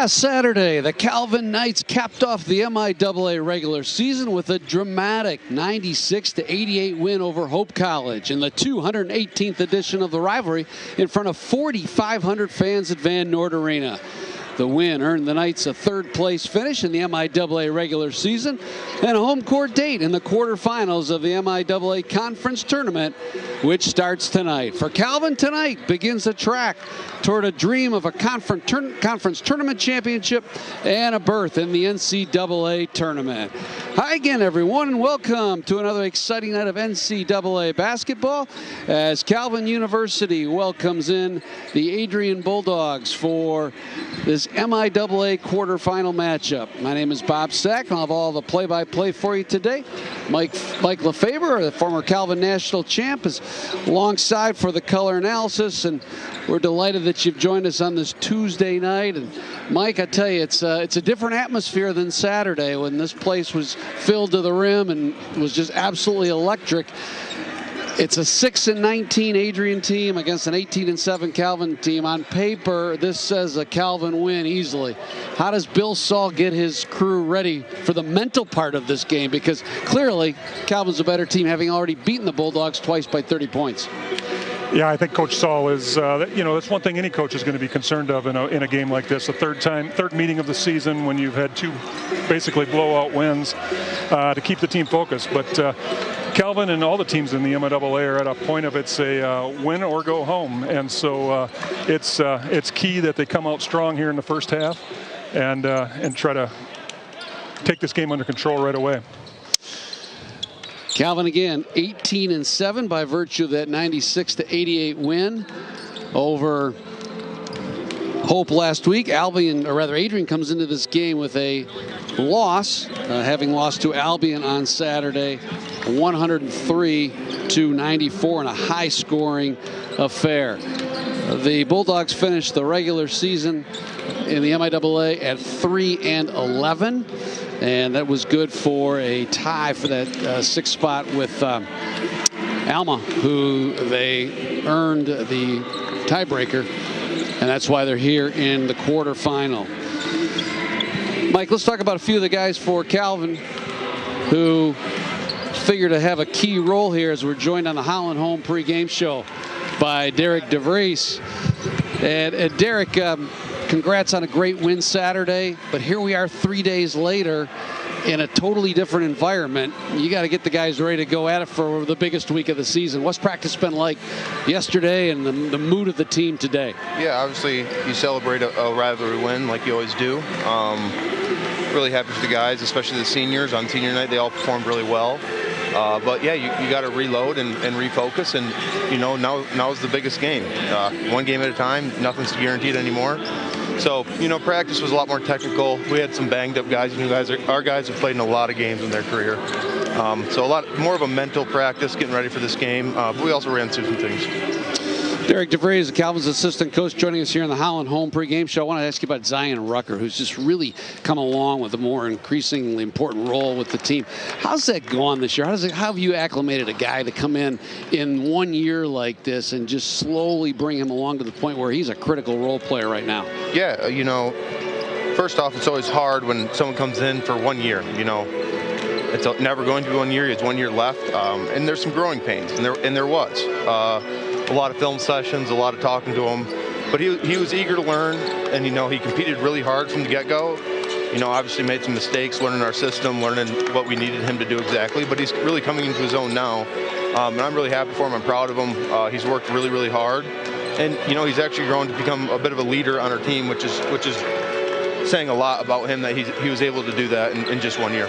Last Saturday, the Calvin Knights capped off the MIAA regular season with a dramatic 96-88 win over Hope College in the 218th edition of the rivalry in front of 4,500 fans at Van Noort Arena. The win earned the Knights a third-place finish in the MIAA regular season and a home court date in the quarterfinals of the MIAA Conference Tournament, which starts tonight. For Calvin, tonight begins a track toward a dream of a conference tournament championship and a berth in the NCAA tournament. Hi again, everyone, and welcome to another exciting night of NCAA basketball as Calvin University welcomes in the Adrian Bulldogs for this MIAA quarterfinal matchup. My name is Bob Sack, and I'll have all the play-by-play for you today. Mike Lefebvre, the former Calvin national champ, is alongside for the color analysis, and we're delighted that you've joined us on this Tuesday night. And Mike, I tell you, it's a different atmosphere than Saturday when this place was filled to the rim and was just absolutely electric. It's a 6-19 Adrian team against an 18-7 Calvin team. On paper, this says a Calvin win easily. How does Bill Saul get his crew ready for the mental part of this game? Because clearly, Calvin's a better team, having already beaten the Bulldogs twice by 30 points. Yeah, I think Coach Saul is, that's one thing any coach is going to be concerned of in a game like this. The third meeting of the season when you've had two basically blowout wins to keep the team focused. But Calvin and all the teams in the MIAA are at a point of it's a win or go home. And so it's key that they come out strong here in the first half and try to take this game under control right away. Calvin again 18-7 by virtue of that 96-88 win over Hope last week. Adrian comes into this game with a loss, having lost to Albion on Saturday, 103-94 in a high-scoring affair. The Bulldogs finished the regular season in the MIAA at 3-11. And that was good for a tie for that sixth spot with Alma, who they earned the tiebreaker, and that's why they're here in the quarterfinal. Mike, let's talk about a few of the guys for Calvin who figure to have a key role here as we're joined on the Holland Home pregame show by Derek DeVries. And Derek, congrats on a great win Saturday, but here we are 3 days later in a totally different environment. You got to get the guys ready to go at it for the biggest week of the season. What's practice been like yesterday and the mood of the team today? Yeah, obviously you celebrate a rivalry win like you always do. Really happy for the guys, especially the seniors. On senior night, they all performed really well. But yeah, you got to reload and refocus, and now is the biggest game. One game at a time, nothing's guaranteed anymore. So practice was a lot more technical. We had some banged up guys. Our guys have played in a lot of games in their career. So a lot more of a mental practice, getting ready for this game. But we also ran through some things. Derek DeVries, Calvin's assistant coach, joining us here in the Holland Home pregame show. I want to ask you about Zion Rucker, who's just really come along with a more increasingly important role with the team. How's that gone this year? How have you acclimated a guy to come in 1 year like this and just slowly bring him along to the point where he's a critical role player right now? Yeah, first off, it's always hard when someone comes in for 1 year. It's never going to be 1 year. It's 1 year left, and there's some growing pains, and there was. A lot of film sessions, a lot of talking to him, but he was eager to learn, and he competed really hard from the get-go. Obviously made some mistakes learning our system, learning what we needed him to do exactly, but he's really coming into his own now, and I'm really happy for him. I'm proud of him. He's worked really, really hard, and he's actually grown to become a bit of a leader on our team, which is saying a lot about him that he was able to do that in just 1 year.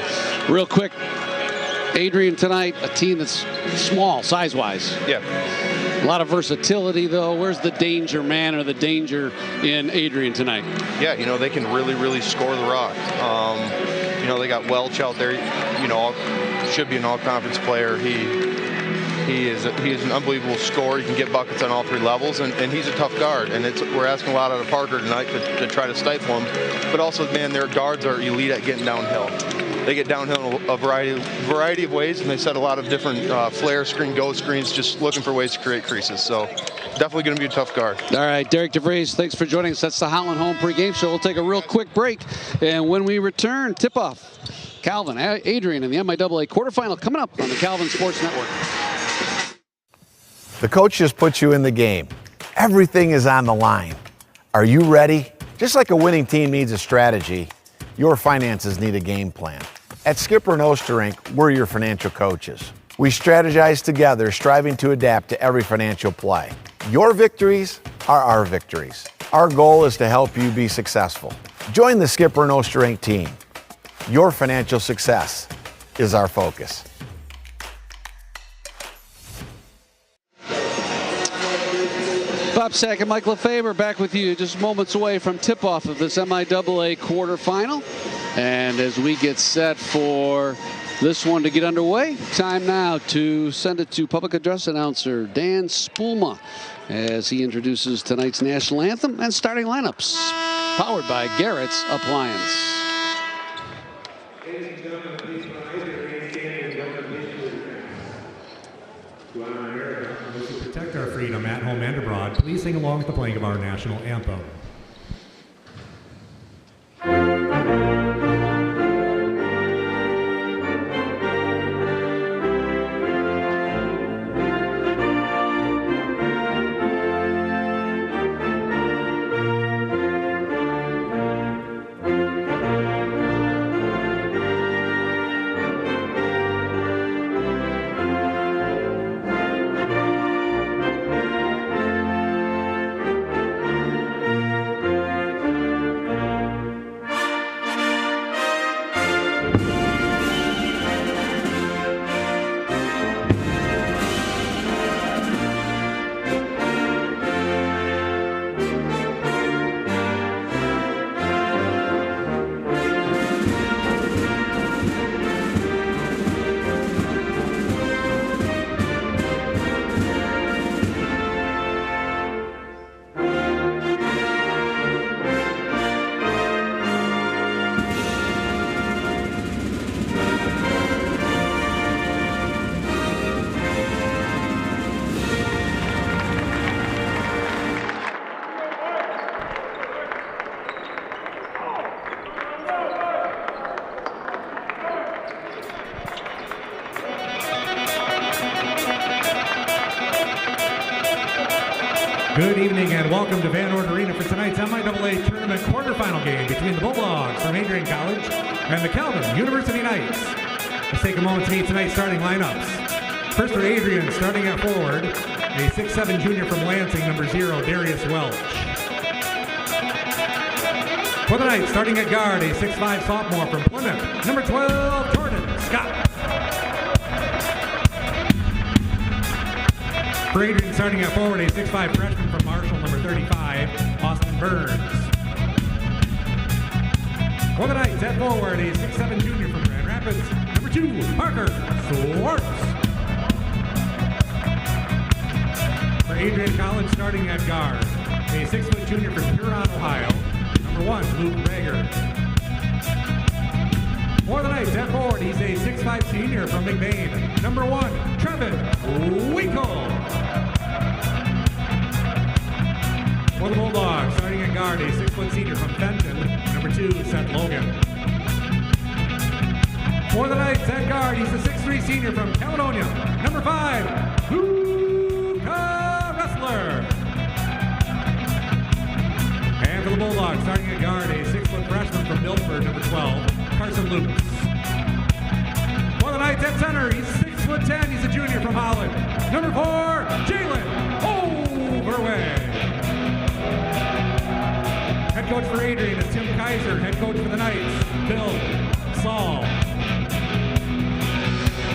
Real quick, Adrian tonight, a team that's small size-wise. Yeah. A lot of versatility, though. Where's the danger man or the danger in Adrian tonight? Yeah, they can really, really score the rock. They got Welch out there. Should be an all-conference player. He is an unbelievable scorer. He can get buckets on all three levels, and he's a tough guard. And we're asking a lot out of Parker tonight to try to stifle him. But also, man, their guards are elite at getting downhill. they get downhill in a variety of ways, and they set a lot of different flare screen, go screens, just looking for ways to create creases. So definitely going to be a tough guard. All right, Derek DeVries, thanks for joining us. That's the Howland Home pregame show. We'll take a real quick break, and when we return, tip-off. Calvin, Adrian, and the MIAA quarterfinal coming up on the Calvin Sports Network. The coach just puts you in the game. Everything is on the line. Are you ready? Just like a winning team needs a strategy, your finances need a game plan. At Skipper and Osterink, we're your financial coaches. We strategize together, striving to adapt to every financial play. Your victories are our victories. Our goal is to help you be successful. Join the Skipper and Osterink team. Your financial success is our focus. Bob Sack and Mike Lefebvre back with you just moments away from tip-off of this MIAA quarterfinal. And as we get set for this one to get underway, time now to send it to public address announcer Dan Spoolma as he introduces tonight's national anthem and starting lineups, powered by Garrett's Appliance. Protect our freedom at home and abroad. Please sing along with the playing of our national anthem. Good evening and welcome to Van Ord Arena for tonight's MIAA tournament quarterfinal game between the Bulldogs from Adrian College and the Calvin University Knights. Let's take a moment to meet tonight's starting lineups. First for Adrian, starting at forward, a 6'7" junior from Lansing, number 0, Darius Welch. For the Knights, starting at guard, a 6'5" sophomore from Plymouth, number 12, Jordan Scott. For Adrian, starting at forward, a 6'5" freshman from Marshall, number 35, Austin Burns. For the Knights, at forward, a 6'7" junior from Grand Rapids, number 2, Parker Swartz. For Adrian College, starting at guard, a 6' junior from Huron, Ohio, number 1, Luke Rager. For the Knights, at forward, he's a 6'5" senior from McBain, number 1, Trevin Winkle. For the Bulldogs, starting at guard, a 6' senior from Fenton, number 2, Seth Logan. For the Knights, at guard, he's a 6'3" senior from Caledonia, number 5, Luca Ressler. And for the Bulldogs, starting at guard, a 6' freshman from Milford, number 12, Carson Lucas. For the Knights, at center, he's 6'10", he's a junior from Holland, number 4, Jalen Overway. Head coach for Adrian is Tim Kaiser. Head coach for the Knights, Bill Saul.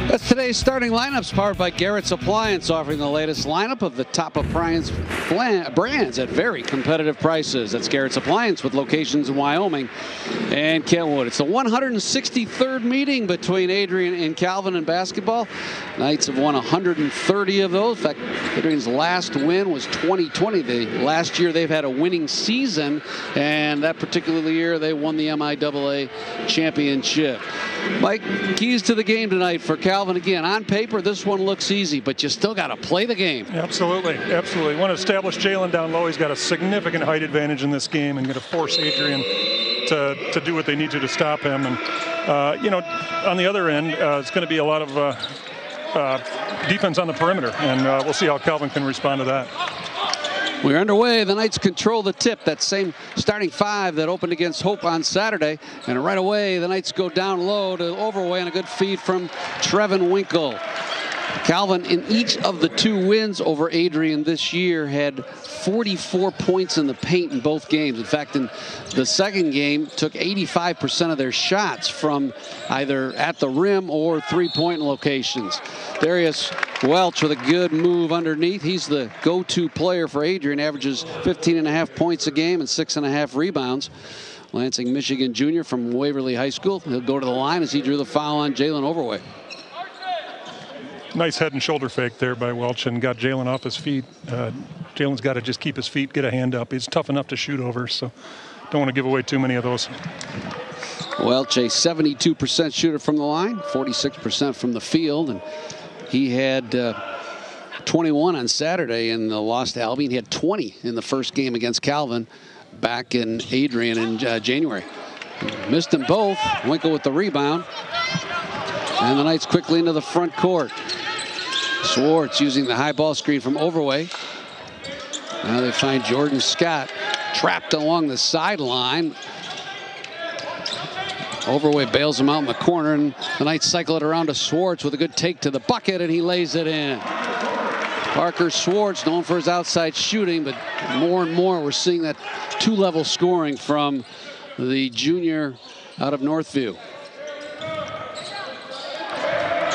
Let's Today's starting lineups powered by Garrett's Appliance, offering the latest lineup of the top appliance brands at very competitive prices. That's Garrett's Appliance with locations in Wyoming and Kentwood. It's the 163rd meeting between Adrian and Calvin in basketball. Knights have won 130 of those. In fact, Adrian's last win was 2020. The last year they've had a winning season, and that particular year they won the MIAA championship. Mike, keys to the game tonight for Calvin. Again, on paper, this one looks easy, but you still got to play the game. Absolutely, absolutely. Want to establish Jalen down low. He's got a significant height advantage in this game and going to force Adrian to do what they need to stop him. And, you know, on the other end, it's going to be a lot of defense on the perimeter, and we'll see how Calvin can respond to that. We're underway. The Knights control the tip. That same starting five that opened against Hope on Saturday. And right away, the Knights go down low to Overway on a good feed from Trevin Winkle. Calvin, in each of the two wins over Adrian this year, had 44 points in the paint in both games. In fact, in the second game, took 85% of their shots from either at the rim or three-point locations. Darius Welch with a good move underneath. He's the go-to player for Adrian, averages 15.5 points a game and 6.5 rebounds. Lansing, Michigan junior from Waverly High School. He'll go to the line as he drew the foul on Jalen Overway. Nice head and shoulder fake there by Welch and got Jalen off his feet. Jalen's got to just keep his feet, get a hand up. He's tough enough to shoot over, so don't want to give away too many of those. Welch, a 72% shooter from the line, 46% from the field, and he had 21 on Saturday in the loss to Albion. He had 20 in the first game against Calvin back in Adrian in January. Missed them both. Winkle with the rebound. And the Knights quickly into the front court. Swartz using the high ball screen from Overway. Now they find Jordan Scott trapped along the sideline. Overway bails him out in the corner, and the Knights cycle it around to Swartz with a good take to the bucket, and he lays it in. Parker Swartz, known for his outside shooting, but more and more we're seeing that two-level scoring from the junior out of Northview.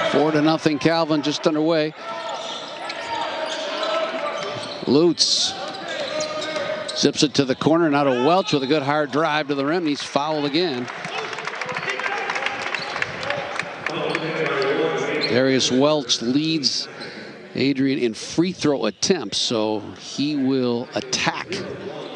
4-0 Calvin, just underway. Lutz zips it to the corner, now to Welch with a good hard drive to the rim. He's fouled again. Darius Welch leads Adrian in free throw attempts, so he will attack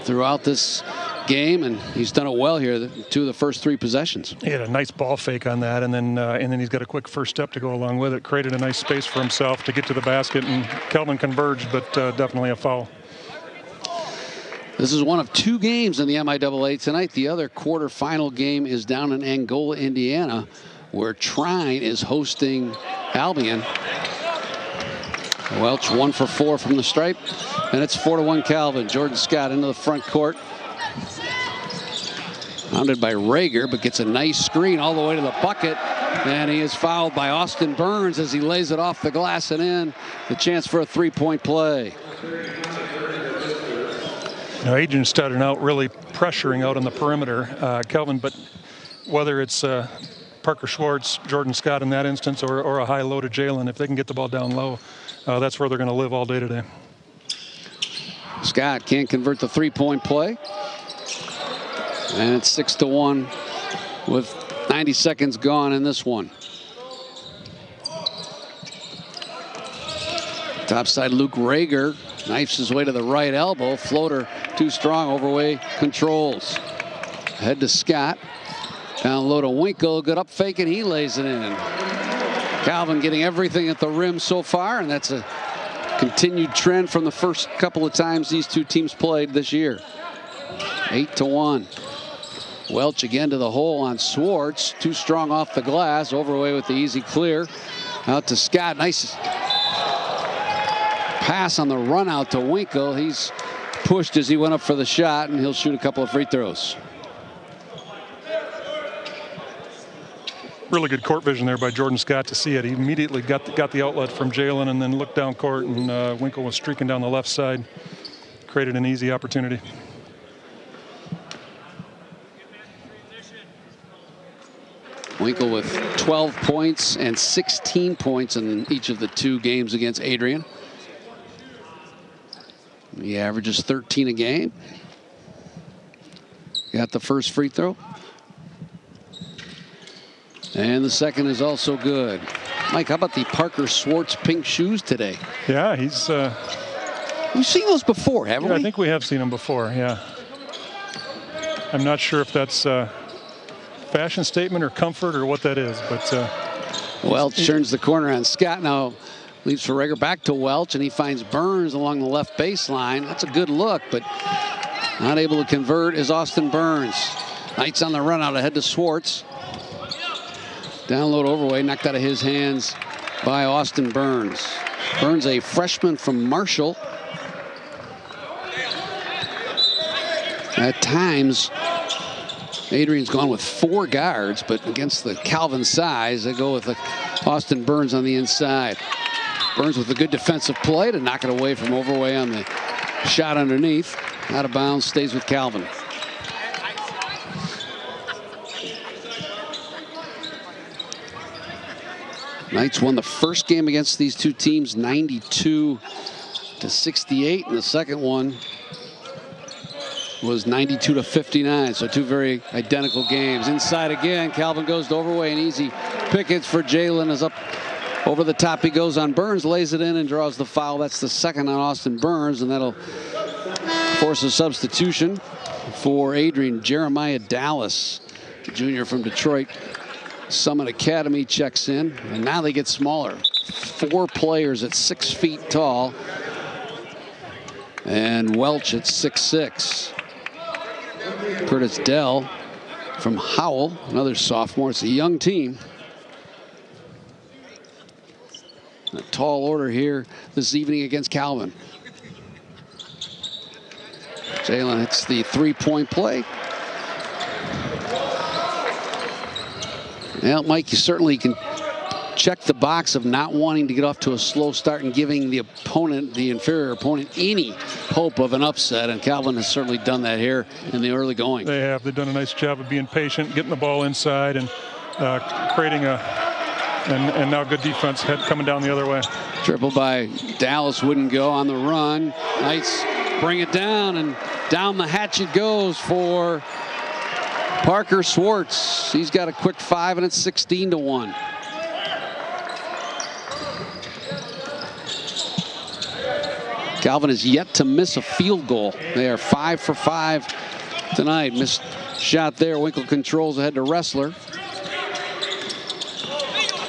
throughout this game, and he's done it well here, two of the first three possessions. He had a nice ball fake on that, and then he's got a quick first step to go along with it. Created a nice space for himself to get to the basket, and Calvin converged, but definitely a foul. This is one of two games in the MIAA tonight. The other quarterfinal game is down in Angola, Indiana, where Trine is hosting Albion. Welch 1 for 4 from the stripe, and it's 4-1 Calvin. Jordan Scott into the front court. Hounded by Rager, but gets a nice screen all the way to the bucket. And he is fouled by Austin Burns as he lays it off the glass and in. The chance for a three-point play. Now, Adrian started out really pressuring out on the perimeter, Calvin, but whether it's Parker Schwartz, Jordan Scott in that instance, or a high low to Jalen, if they can get the ball down low, that's where they're going to live all day today. Scott can't convert the three-point play. And it's 6-1 with 90 seconds gone in this one. Topside Luke Rager knifes his way to the right elbow. Floater too strong. Overway controls. Head to Scott. Down low to Winkle. Good up fake, and he lays it in. Calvin getting everything at the rim so far, and that's a continued trend from the first couple of times these two teams played this year. 8-1. Welch again to the hole on Swartz. Too strong off the glass. Overway with the easy clear. Out to Scott. Nice pass on the run out to Winkle. He's pushed as he went up for the shot, and he'll shoot a couple of free throws. Really good court vision there by Jordan Scott to see it. He immediately got the outlet from Jalen and then looked down court, and Winkle was streaking down the left side. Created an easy opportunity. Winkle with 12 points and 16 points in each of the 2 games against Adrian. He averages 13 a game. Got the first free throw. And the second is also good. Mike, how about the Parker Swartz pink shoes today? Yeah, he's... We've seen those before, haven't we? I think we have seen them before, yeah. I'm not sure if that's a fashion statement or comfort or what that is, but... Welch turns the corner on Scott. Now leaves for Rager, back to Welch, and he finds Burns along the left baseline. That's a good look, but not able to convert is Austin Burns. Knights on the run out ahead to Swartz. Download overway, knocked out of his hands by Austin Burns. Burns, a freshman from Marshall. At times, Adrian's gone with 4 guards, but against the Calvin size, they go with Austin Burns on the inside. Burns with a good defensive play to knock it away from Overway on the shot underneath. Out of bounds, stays with Calvin. Knights won the first game against these 2 teams 92-68, and the second one was 92-59. So 2 very identical games. Inside again, Calvin goes to Overway, and easy pickets for Jalen is up over the top. He goes on Burns, lays it in, and draws the foul. That's the second on Austin Burns, and that'll force a substitution for Adrian. Jeremiah Dallas, the junior from Detroit Summit Academy, checks in, and now they get smaller. 4 players at 6 feet tall, and Welch at 6'6". Curtis Dell from Howell, another sophomore. It's a young team. A tall order here this evening against Calvin. Jalen hits the 3-point play. Well, Mike, you certainly can check the box of not wanting to get off to a slow start and giving the opponent, the inferior opponent, any hope of an upset. And Calvin has certainly done that here in the early going. They have. They've done a nice job of being patient, getting the ball inside, and creating a and now good defense coming down the other way. Triple by Dallas wouldn't go on the run. Knights bring it down, and down the hatch it goes for Parker Swartz. He's got a quick 5, and it's 16-1. Calvin is yet to miss a field goal. They are 5 for 5 tonight. Missed shot there. Winkle controls ahead to Wrestler.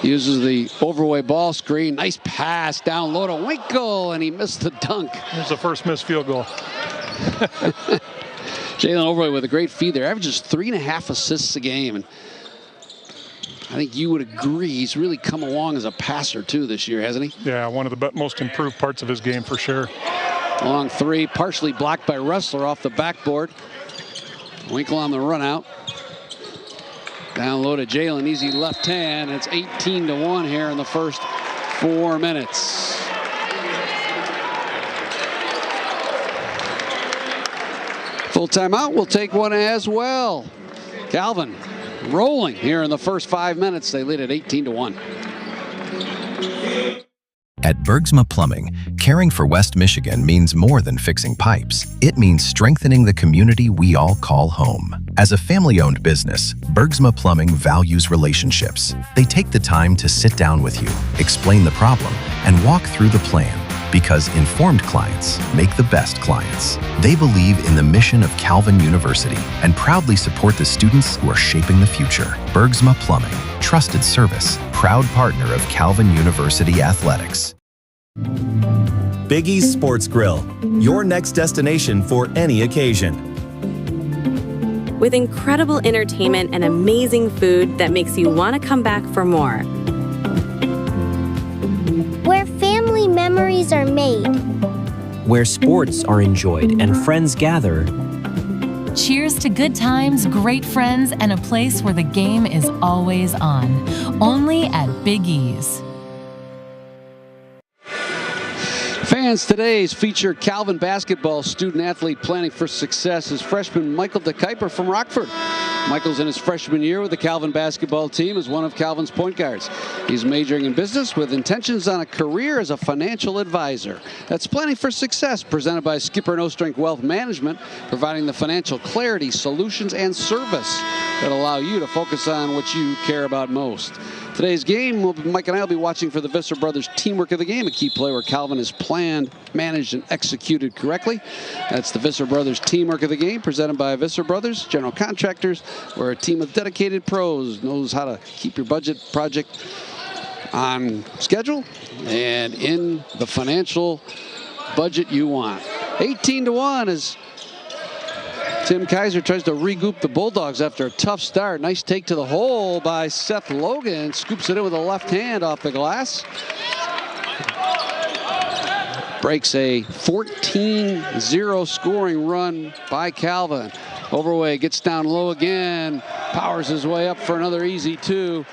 Uses the Overway ball screen. Nice pass down low to Winkle, and he missed the dunk. There's the first missed field goal. Jalen Overway with a great feed there. Averages 3.5 assists a game. And I think you would agree he's really come along as a passer too this year, hasn't he? Yeah, one of the most improved parts of his game for sure. Long 3, partially blocked by Wrestler off the backboard. Winkle on the run out. Down low to Jalen, easy left hand. It's 18-1 here in the first 4 minutes. Full timeout, we'll take one as well. Calvin rolling here in the first 5 minutes. They lead at 18-1. At Bergsma Plumbing, caring for West Michigan means more than fixing pipes. It means strengthening the community we all call home. As a family-owned business, Bergsma Plumbing values relationships. They take the time to sit down with you, explain the problem, and walk through the plan. Because informed clients make the best clients. They believe in the mission of Calvin University and proudly support the students who are shaping the future. Bergsma Plumbing, trusted service, proud partner of Calvin University Athletics. Big E's Sports Grill, your next destination for any occasion. With incredible entertainment and amazing food that makes you want to come back for more. Where family memories are made. Where sports are enjoyed and friends gather. Cheers to good times, great friends, and a place where the game is always on. Only at Big E's. Fans today's feature Calvin basketball student athlete planning for success is freshman Michael DeKuyper from Rockford. Michael's in his freshman year with the Calvin basketball team as one of Calvin's point guards. He's majoring in business with intentions on a career as a financial advisor. That's Planning for Success, presented by Skipper No Strength Wealth Management, providing the financial clarity, solutions, and service that allow you to focus on what you care about most. Today's game, Mike and I will be watching for the Visser Brothers Teamwork of the Game, a key play where Calvin is planned, managed, and executed correctly. That's the Visser Brothers Teamwork of the Game, presented by Visser Brothers, general contractors, where a team of dedicated pros knows how to keep your budget project on schedule and in the financial budget you want. 18-1 as Tim Kaiser tries to regroup the Bulldogs after a tough start. Nice take to the hole by Seth Logan. Scoops it in with a left hand off the glass. Breaks a 14-0 scoring run by Calvin. Overway gets down low again. Powers his way up for another easy two.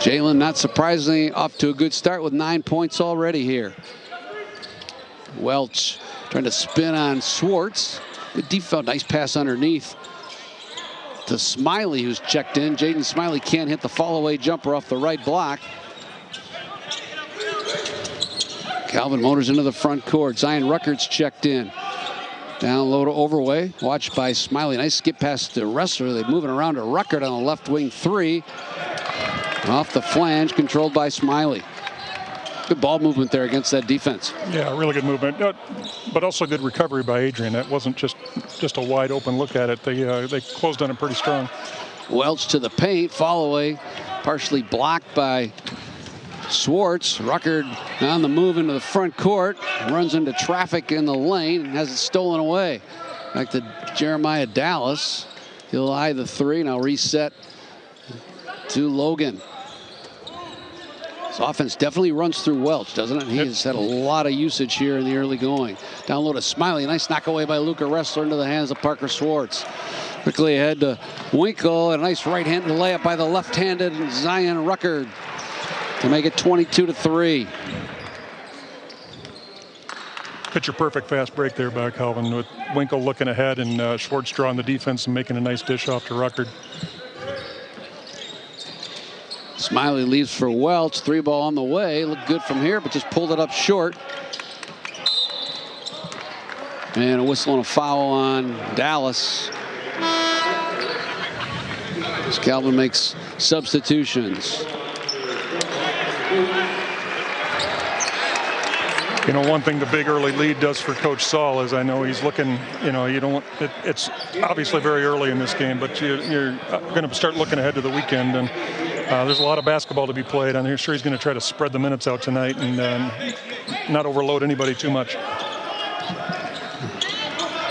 Jalen, not surprisingly, off to a good start with 9 points already here. Welch trying to spin on Swartz. Good defense, nice pass underneath to Smiley, who's checked in. Jaden Smiley can't hit the fall-away jumper off the right block. Calvin motors into the front court. Zion Ruckert's checked in. Down low to Overway, watched by Smiley. Nice skip past the wrestler. They're moving around to Ruckert on the left wing three. Off the flange, controlled by Smiley. Good ball movement there against that defense. Yeah, really good movement, but also good recovery by Adrian. That wasn't just a wide open look at it. They closed on it pretty strong. Welch to the paint, fall away, partially blocked by Swartz. Ruckert on the move into the front court, runs into traffic in the lane and has it stolen away. Back to Jeremiah Dallas. He'll eye the three, now reset to Logan. His offense definitely runs through Welch, doesn't it? He has had a lot of usage here in the early going. Down low to Smiley. Nice knock away by Luca Ressler into the hands of Parker Swartz. Quickly ahead to Winkle. A nice right-handed layup by the left-handed Zion Ruckert to make it 22-3. Picture-perfect fast break there by Calvin with Winkle looking ahead and Swartz drawing the defense and making a nice dish off to Ruckert. Smiley leaves for Welch. Three ball on the way. Looked good from here, but just pulled it up short. And a whistle and a foul on Dallas. As Calvin makes substitutions. You know, one thing the big early lead does for Coach Saul is I know he's looking, you know, you don't want, it's obviously very early in this game, but you're going to start looking ahead to the weekend. And there's a lot of basketball to be played. I'm sure he's going to try to spread the minutes out tonight and not overload anybody too much.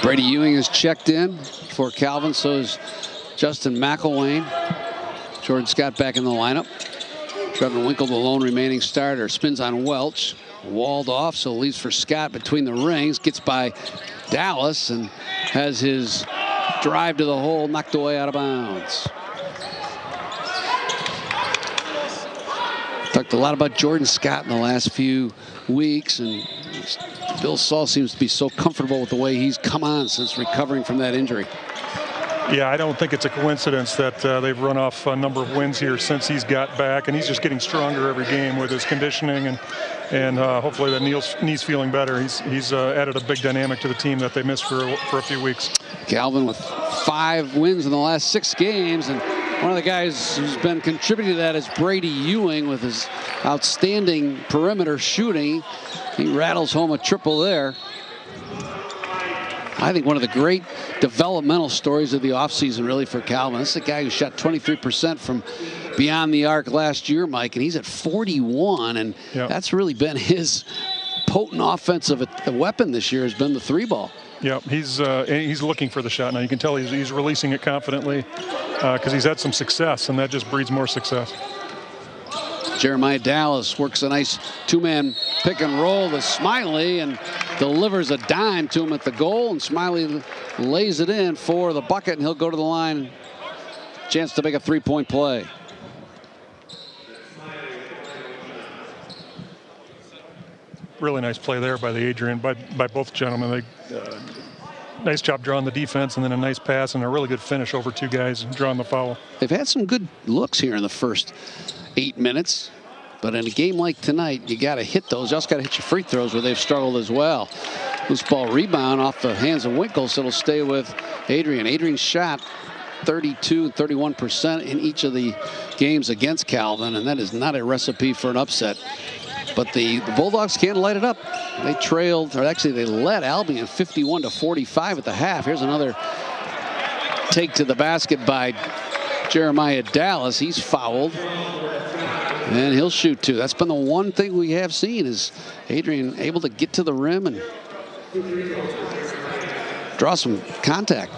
Brady Ewing is checked in for Calvin. So is Justin McElwain. Jordan Scott back in the lineup. Trevor Winkle, the lone remaining starter, spins on Welch. Walled off, so leaves for Scott between the rings. Gets by Dallas and has his drive to the hole knocked away out of bounds. Talked a lot about Jordan Scott in the last few weeks, and Bill Saul seems to be so comfortable with the way he's come on since recovering from that injury. Yeah, I don't think it's a coincidence that they've run off a number of wins here since he's got back, and he's just getting stronger every game with his conditioning, and hopefully that knee's feeling better. He's added a big dynamic to the team that they missed for a few weeks. Calvin with 5 wins in the last 6 games, and one of the guys who's been contributing to that is Brady Ewing with his outstanding perimeter shooting. He rattles home a triple there. I think one of the great developmental stories of the offseason really for Calvin. This is a guy who shot 23% from beyond the arc last year, Mike, and he's at 41, and that's really been his potent offensive weapon this year has been the 3-ball. Yeah, he's looking for the shot now. You can tell he's releasing it confidently because he's had some success, and that just breeds more success. Jeremiah Dallas works a nice 2-man pick and roll to Smiley and delivers a dime to him at the goal, and Smiley lays it in for the bucket, and he'll go to the line. Chance to make a 3-point play. Really nice play there by the Adrian, by both gentlemen. They nice job drawing the defense, and then a nice pass and a really good finish over 2 guys and drawing the foul. They've had some good looks here in the first 8 minutes. But in a game like tonight, you got to hit those. You also got to hit your free throws where they've struggled as well. Loose ball rebound off the hands of Winkle, so it'll stay with Adrian. Adrian shot 32 and 31% in each of the games against Calvin, and that is not a recipe for an upset. But the Bulldogs can't light it up. They trailed, or actually they led Albion 51-45 at the half. Here's another take to the basket by Jeremiah Dallas. He's fouled. And he'll shoot 2. That's been the one thing we have seen is Adrian able to get to the rim and draw some contact.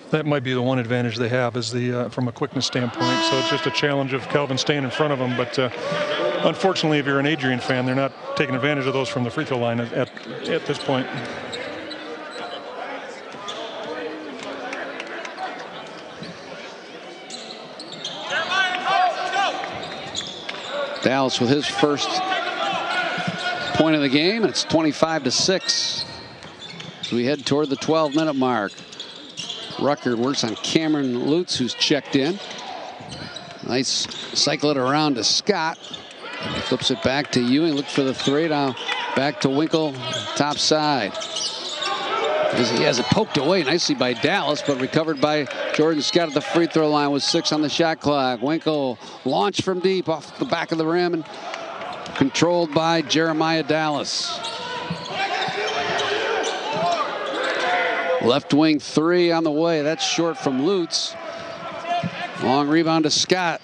That might be the one advantage they have is from a quickness standpoint. So it's just a challenge of Calvin staying in front of them. But unfortunately, if you're an Adrian fan, they're not taking advantage of those from the free throw line at this point. Dallas with his first point of the game, and it's 25-6. So we head toward the 12-minute mark. Rucker works on Cameron Lutz, who's checked in. Nice cycle it around to Scott. Flips it back to Ewing. Look for the 3 now. Back to Winkle, top side. He has it poked away nicely by Dallas, but recovered by Jordan Scott at the free throw line with 6 on the shot clock. Winkle launched from deep off the back of the rim and controlled by Jeremiah Dallas. Left wing 3 on the way. That's short from Lutz. Long rebound to Scott.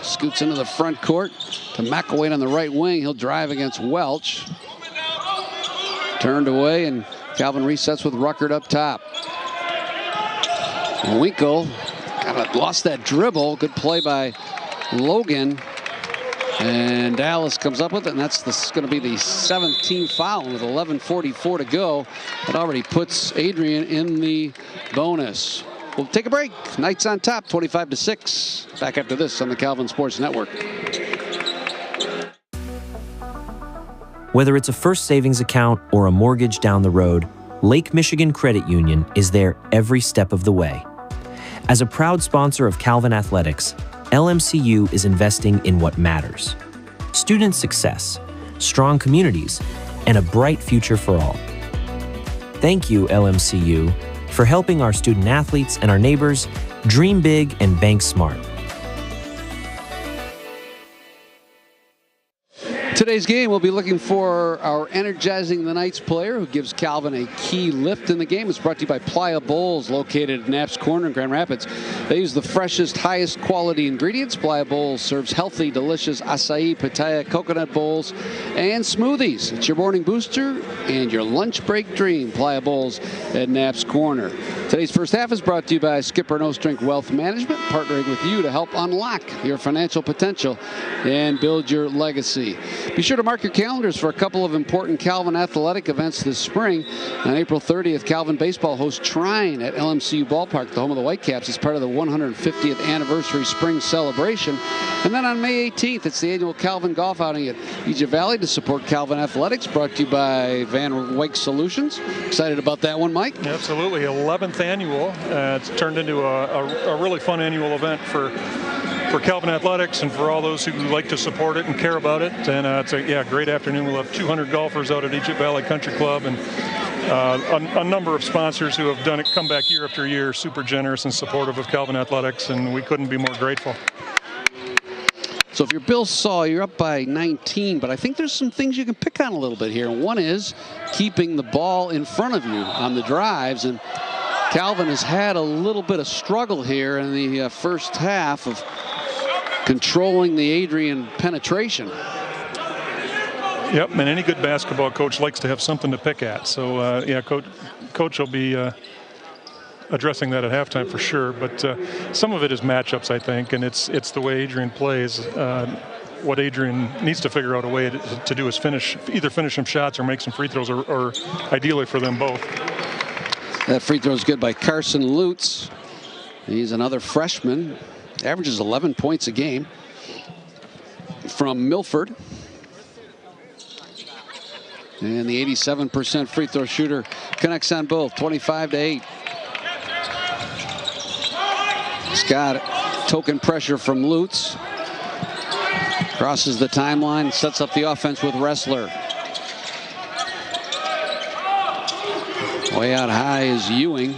Scoots into the front court to McElwain on the right wing. He'll drive against Welch. Turned away, and Calvin resets with Ruckert up top. Winkle lost that dribble. Good play by Logan. And Dallas comes up with it, and that's going to be the 7th team foul with 11:44 to go. It already puts Adrian in the bonus. We'll take a break. Knights on top, 25-6. Back after this on the Calvin Sports Network. Whether it's a first savings account or a mortgage down the road, Lake Michigan Credit Union is there every step of the way. As a proud sponsor of Calvin Athletics, LMCU is investing in what matters: student success, strong communities, and a bright future for all. Thank you, LMCU, for helping our student athletes and our neighbors dream big and bank smart. Today's game, we'll be looking for our Energizing the Knights player who gives Calvin a key lift in the game. It's brought to you by Playa Bowls, located at Knapp's Corner in Grand Rapids. They use the freshest, highest quality ingredients. Playa Bowls serves healthy, delicious acai, pitaya, coconut bowls, and smoothies. It's your morning booster and your lunch break dream. Playa Bowls at Knapp's Corner. Today's first half is brought to you by Skipper No Strink Wealth Management, partnering with you to help unlock your financial potential and build your legacy. Be sure to mark your calendars for a couple of important Calvin athletic events this spring. On April 30th, Calvin Baseball hosts Trine at LMCU Ballpark, the home of the Whitecaps, as part of the 150th anniversary spring celebration. And then on May 18th, it's the annual Calvin Golf outing at Egypt Valley to support Calvin Athletics, brought to you by Van Wyck Solutions. Excited about that one, Mike? Absolutely. 11th annual. It's turned into a really fun annual event for Calvin Athletics and for all those who like to support it and care about it. And it's a great afternoon. We'll have 200 golfers out at Egypt Valley Country Club, and a number of sponsors who have done it, come back year after year, super generous and supportive of Calvin Athletics, and we couldn't be more grateful. So if you're Bill Saw, you're up by 19, but I think there's some things you can pick on a little bit here. One is keeping the ball in front of you on the drives, and Calvin has had a little bit of struggle here in the first half of controlling the Adrian penetration. Yep, and any good basketball coach likes to have something to pick at. So, coach will be addressing that at halftime for sure. But some of it is matchups, I think, and it's the way Adrian plays. What Adrian needs to figure out a way to do is either finish some shots or make some free throws, or ideally for them both. That free throw is good by Carson Lutz. He's another freshman. Averages 11 points a game from Milford. And the 87% free throw shooter connects on both, 25-8. Scott, token pressure from Lutz. Crosses the timeline, sets up the offense with Wrestler. Way out high is Ewing.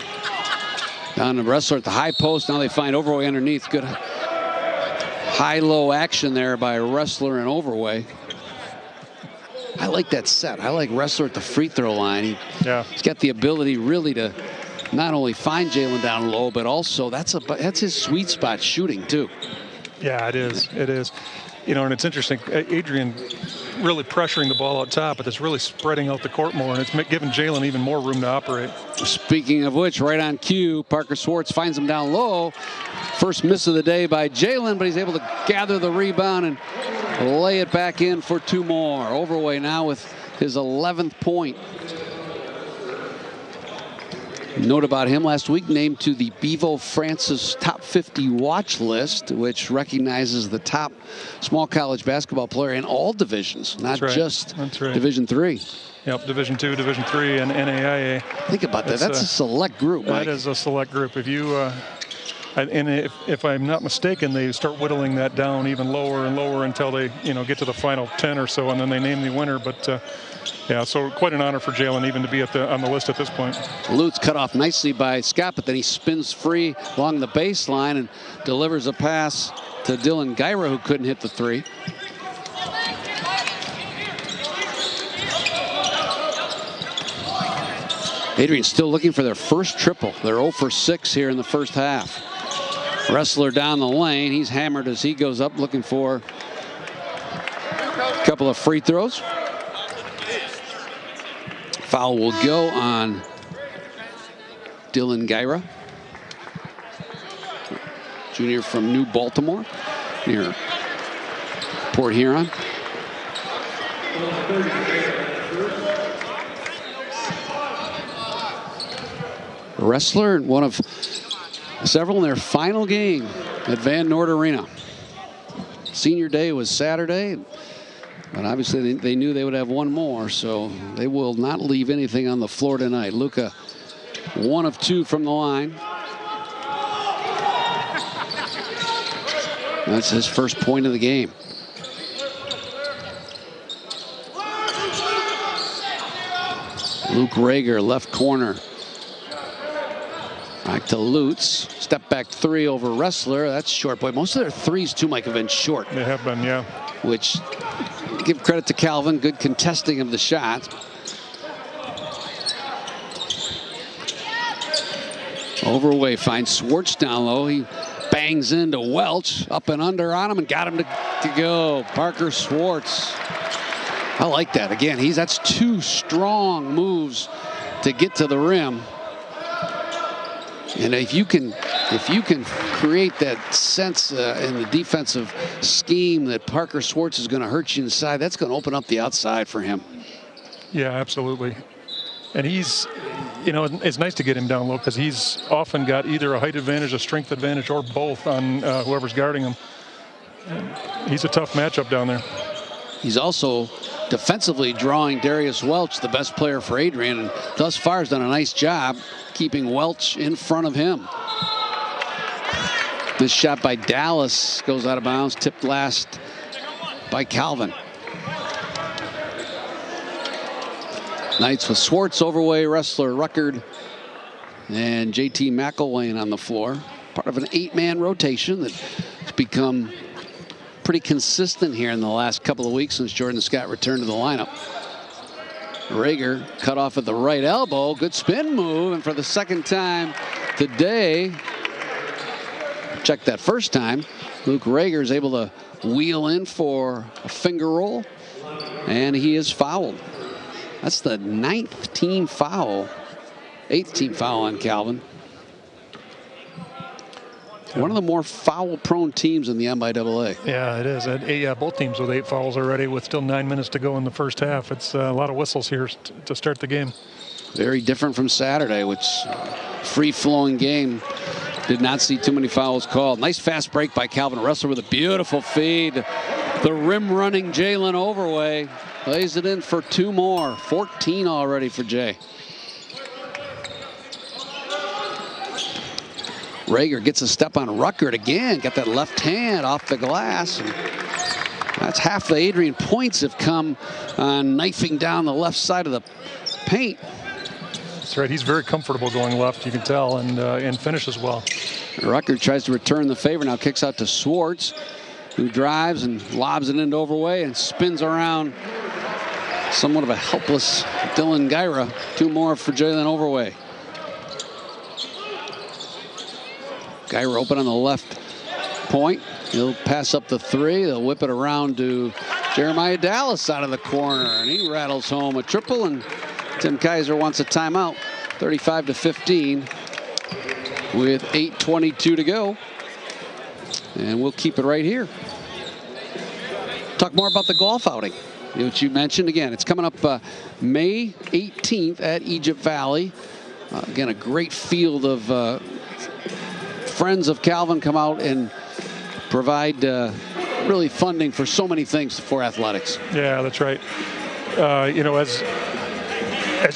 Down to Wrestler at the high post. Now they find Overway underneath. Good high-low action there by Wrestler and Overway. I like that set. I like Wrestler at the free throw line. He's got the ability really to not only find Jalen down low, but also that's his sweet spot shooting too. Yeah, it is. It is. You know, and it's interesting. Adrian really pressuring the ball out top, but it's really spreading out the court more, and it's giving Jalen even more room to operate. Speaking of which, right on cue, Parker Schwartz finds him down low. First miss of the day by Jalen, but he's able to gather the rebound and lay it back in for 2 more. Overway now with his 11th point. Note about him last week, named to the Bevo Francis Top 50 watch list, which recognizes the top small college basketball player in all divisions, not just Division III. Yep, Division II, Division III, and NAIA. Think about that. That's a select group, Mike. That is a select group. If you, and if I'm not mistaken, they start whittling that down even lower and lower until they, get to the final 10 or so, and then they name the winner. But yeah, so quite an honor for Jalen even to be on the list at this point. Lutz cut off nicely by Scott, but then he spins free along the baseline and delivers a pass to Dylan Gyra, who couldn't hit the 3. Adrian still looking for their first triple. They're 0 for 6 here in the first half. Wrestler down the lane. He's hammered as he goes up looking for a couple of free throws. Foul will go on Dylan Gyra, junior from New Baltimore, near Port Huron. Wrestler, one of several in their final game at Van Noort Arena. Senior day was Saturday, but obviously they knew they would have one more, so they will not leave anything on the floor tonight. Luka, 1 of 2 from the line. That's his first point of the game. Luke Rager, left corner. Back to Lutz. Step back 3 over Wrestler. That's short. Boy, most of their threes too, Mike, have been short. They have been, yeah. Which, give credit to Calvin. Good contesting of the shot. Overway finds Schwartz down low. He bangs into Welch. Up and under on him and got him to go. Parker Schwartz. I like that. Again, that's 2 strong moves to get to the rim. And if you can create that sense in the defensive scheme that Parker Schwartz is going to hurt you inside, that's going to open up the outside for him. Yeah, absolutely. And he's, it's nice to get him down low because he's often got either a height advantage, a strength advantage, or both on whoever's guarding him. He's a tough matchup down there. He's also defensively drawing Darius Welch, the best player for Adrian, and thus far has done a nice job keeping Welch in front of him. This shot by Dallas goes out of bounds, tipped last by Calvin. Knights with Schwartz, Overway, Wrestler, Ruckert, and JT McElwain on the floor. Part of an 8-man rotation that's become pretty consistent here in the last couple of weeks since Jordan Scott returned to the lineup. Rager cut off at the right elbow. Good spin move, and for the second time today, check that first time, Luke Rager is able to wheel in for a finger roll, and he is fouled. That's the 9th team foul, 8th team foul on Calvin. One of the more foul-prone teams in the MIAA. Yeah, it is. Both teams with 8 fouls already with still 9 minutes to go in the first half. It's a lot of whistles here to start the game. Very different from Saturday, which free-flowing game. Did not see too many fouls called. Nice fast break by Calvin Wrestler with a beautiful feed. The rim-running Jalen Overway lays it in for 2 more. 14 already for Jay. Rager gets a step on Ruckert again. Got that left hand off the glass. And that's half the Adrian points have come on knifing down the left side of the paint. That's right. He's very comfortable going left, you can tell, and finishes well. Ruckert tries to return the favor. Now kicks out to Swartz, who drives and lobs it into Overway and spins around somewhat of a helpless Dylan Gyra. 2 more for Jalen Overway. Gyra open on the left point. He'll pass up the 3. They'll whip it around to Jeremiah Dallas out of the corner, and he rattles home a triple, and Tim Kaiser wants a timeout. 35-15 with 8:22 to go. And we'll keep it right here. Talk more about the golf outing, which you mentioned. Again, it's coming up May 18th at Egypt Valley. Again, a great field of friends of Calvin come out and provide really funding for so many things for athletics. Yeah, that's right. You know, as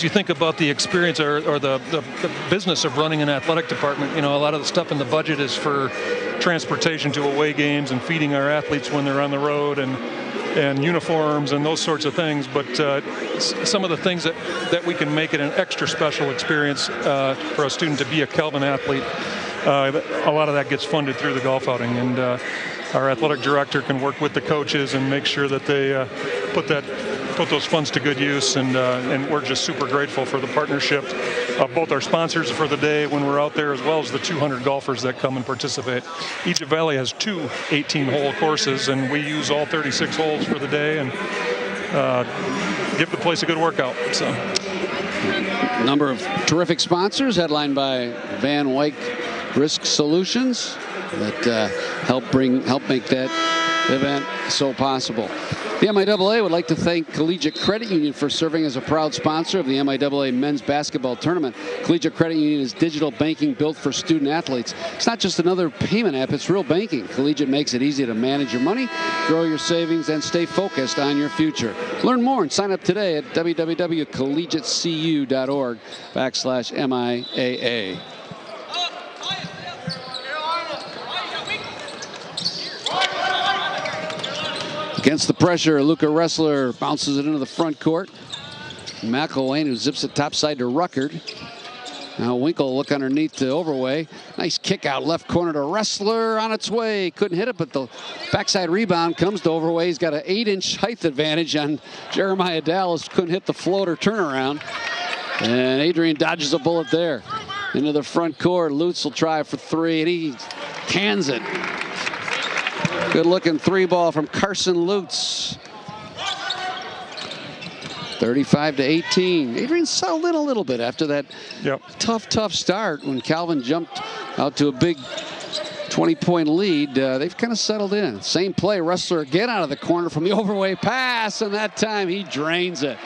you think about the experience or the business of running an athletic department, you know, a lot of the stuff in the budget is for transportation to away games and feeding our athletes when they're on the road and uniforms and those sorts of things. But some of the things that we can make it an extra special experience for a student to be a Calvin athlete, a lot of that gets funded through the golf outing. And our athletic director can work with the coaches and make sure that they put those funds to good use, and we're just super grateful for the partnership of both our sponsors for the day when we're out there, as well as the 200 golfers that come and participate. Egypt Valley has 2 18-hole courses, and we use all 36 holes for the day and give the place a good workmake. So, number of terrific sponsors, headlined by Van Wyck Risk Solutions, that help make that event so possible. The MIAA would like to thank Collegiate Credit Union for serving as a proud sponsor of the MIAA men's basketball tournament. Collegiate Credit Union is digital banking built for student athletes. It's not just another payment app, it's real banking. Collegiate makes it easy to manage your money, grow your savings, and stay focused on your future. Learn more and sign up today at www.collegiatecu.org/MIAA. Against the pressure, Luca Ressler bounces it into the front court. McElwain, who zips it topside to Ruckert. Now Winkle look underneath to Overway. Nice kick out left corner to Ressler, on its way. Couldn't hit it, but the backside rebound comes to Overway. He's got an 8-inch height advantage on Jeremiah Dallas. Couldn't hit the floater turnaround. And Adrian dodges a bullet there. Into the front court. Lutz will try for 3, and he cans it. Good looking 3-ball from Carson Lutz. 35-18. Adrian settled in a little bit after that tough start when Calvin jumped out to a big 20-point lead. They've kind of settled in. Same play, Ressler again out of the corner from the Overway pass, and that time he drains it.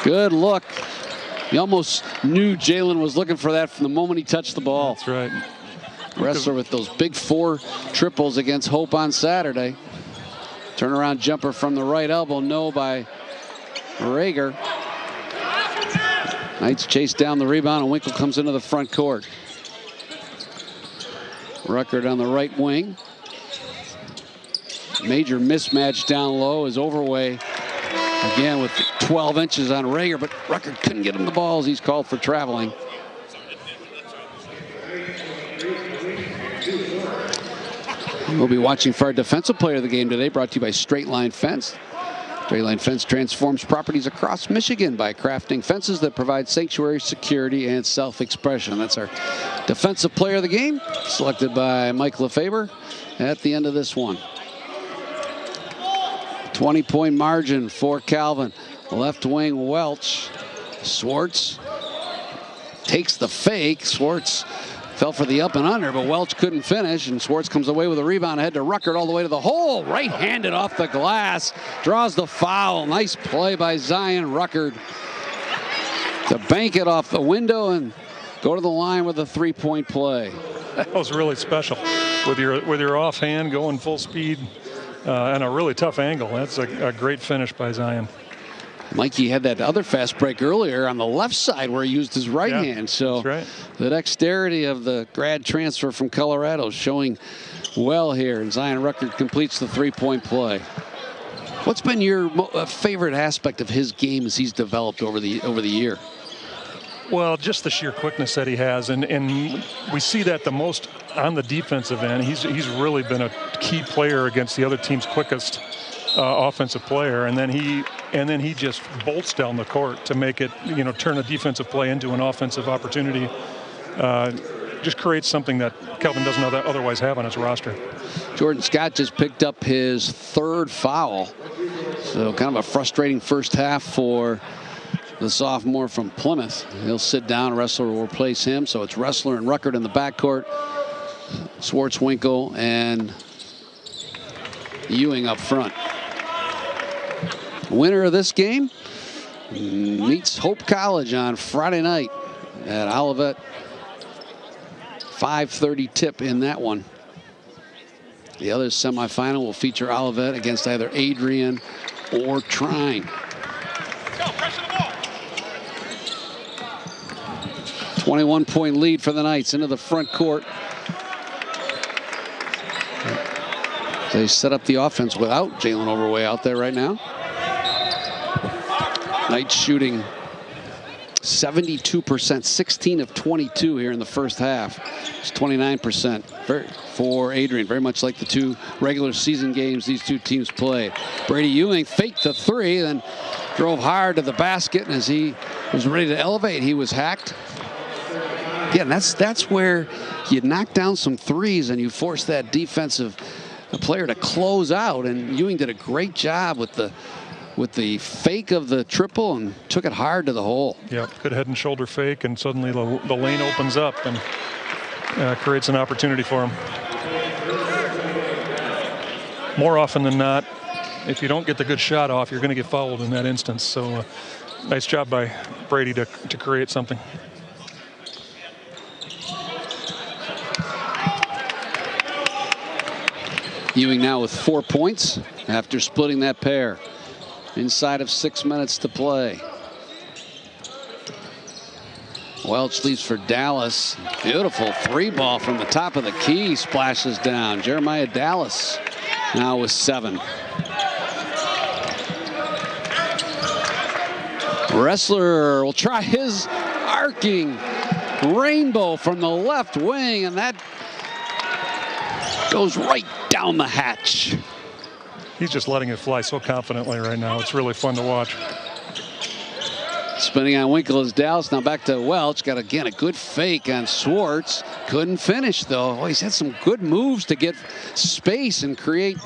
Good look. You almost knew Jalen was looking for that from the moment he touched the ball. That's right. Ressler with those big 4 triples against Hope on Saturday. Turnaround jumper from the right elbow, no by Rager. Knights chase down the rebound, and Winkle comes into the front court. Ruckert on the right wing. Major mismatch down low is Overway again with 12 inches on Rager, but Ruckert couldn't get him the balls. He's called for traveling. We'll be watching for our defensive player of the game today, brought to you by Straight Line Fence. Straight Line Fence transforms properties across Michigan by crafting fences that provide sanctuary, security, and self-expression. That's our defensive player of the game, selected by Mike Lefebvre at the end of this one. 20-point margin for Calvin. Left wing Welch. Swartz takes the fake. Swartz fell for the up and under, but Welch couldn't finish, and Swartz comes away with a rebound ahead to Ruckert all the way to the hole. Right-handed off the glass. Draws the foul. Nice play by Zion Ruckert to bank it off the window and go to the line with a 3-point play. That was really special. With your offhand going full speed and a really tough angle. That's a great finish by Zion. Mikey had that other fast break earlier on the left side where he used his right hand. So right. The dexterity of the grad transfer from Colorado showing well here. And Zion Ruckert completes the three-point play. What's been your favorite aspect of his game as he's developed over the year? Well, just the sheer quickness that he has, and we see that the most on the defensive end. He's really been a key player against the other team's quickest offensive player, and then he just bolts down the court to make it, turn a defensive play into an offensive opportunity. Just creates something that Calvin doesn't otherwise have on his roster. Jordan Scott just picked up his third foul, so kind of a frustrating first half for the sophomore from Plymouth. He'll sit down. Ressler will replace him. So it's Ressler and Ruckert in the backcourt. Schwartzwinkle and Ewing up front. Winner of this game meets Hope College on Friday night at Olivet. 5:30 tip in that one. The other semifinal will feature Olivet against either Adrian or Trine. 21-point lead for the Knights into the front court. They set up the offense without Jalen Overway out there right now. Knights shooting 72%, 16 of 22 here in the first half. It's 29% for Adrian, very much like the two regular season games these two teams play. Brady Ewing faked the three, then drove hard to the basket, and as he was ready to elevate, he was hacked. Yeah, and that's where you knock down some threes and you force that defensive player to close out, and Ewing did a great job with the fake of the triple and took it hard to the hole. Yeah, good head and shoulder fake, and suddenly the lane opens up and creates an opportunity for him. More often than not, if you don't get the good shot off, you're going to get fouled in that instance. So nice job by Brady to create something. Ewing now with 4 points after splitting that pair. Inside of 6 minutes to play. Welch leaves for Dallas. Beautiful three ball from the top of the key, splashes down. Jeremiah Dallas now with 7. Ressler will try his arcing rainbow from the left wing, and that goes right down the hatch. He's just letting it fly so confidently right now. It's really fun to watch. Spinning on Winkle is Dallas. Now back to Welch. Got, again, a good fake on Swartz. Couldn't finish, though. Oh, he's had some good moves to get space and create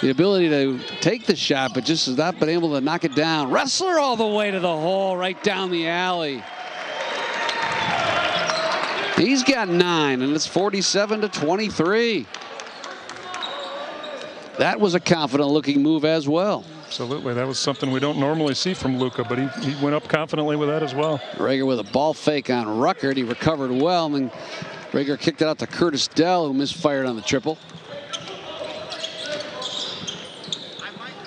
the ability to take the shot, but just has not been able to knock it down. Ressler all the way to the hole, right down the alley. He's got 9, and it's 47-23. That was a confident-looking move as well. Absolutely. That was something we don't normally see from Luka, but he went up confidently with that as well. Rager with a ball fake on Ruckert. He recovered well, and then Rager kicked it out to Curtis Dell, who misfired on the triple.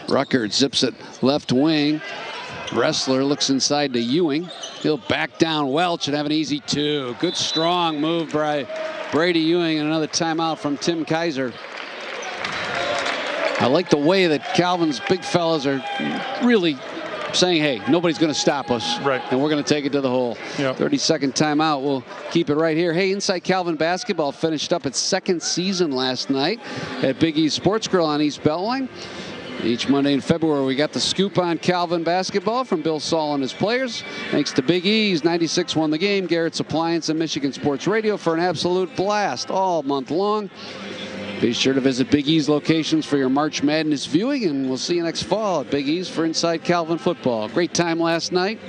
Ruckert zips it left wing. Ressler looks inside to Ewing. He'll back down Welch and have an easy 2. Good strong move by Brady Ewing, and another timeout from Tim Kaiser. I like the way that Calvin's big fellas are really saying, hey, nobody's going to stop us. Right. And we're going to take it to the hole. Yep. 30-second timeout. We'll keep it right here. Hey, Inside Calvin basketball finished up its second season last night at Big E's Sports Grill on East Beltline. Each Monday in February, we got the scoop on Calvin basketball from Bill Saul and his players. Thanks to Big E's, 96 won the game, Garrett's Appliance, and Michigan Sports Radio for an absolute blast all month long. Be sure to visit Big E's locations for your March Madness viewing, and we'll see you next fall at Big E's for Inside Calvin football. Great time last night.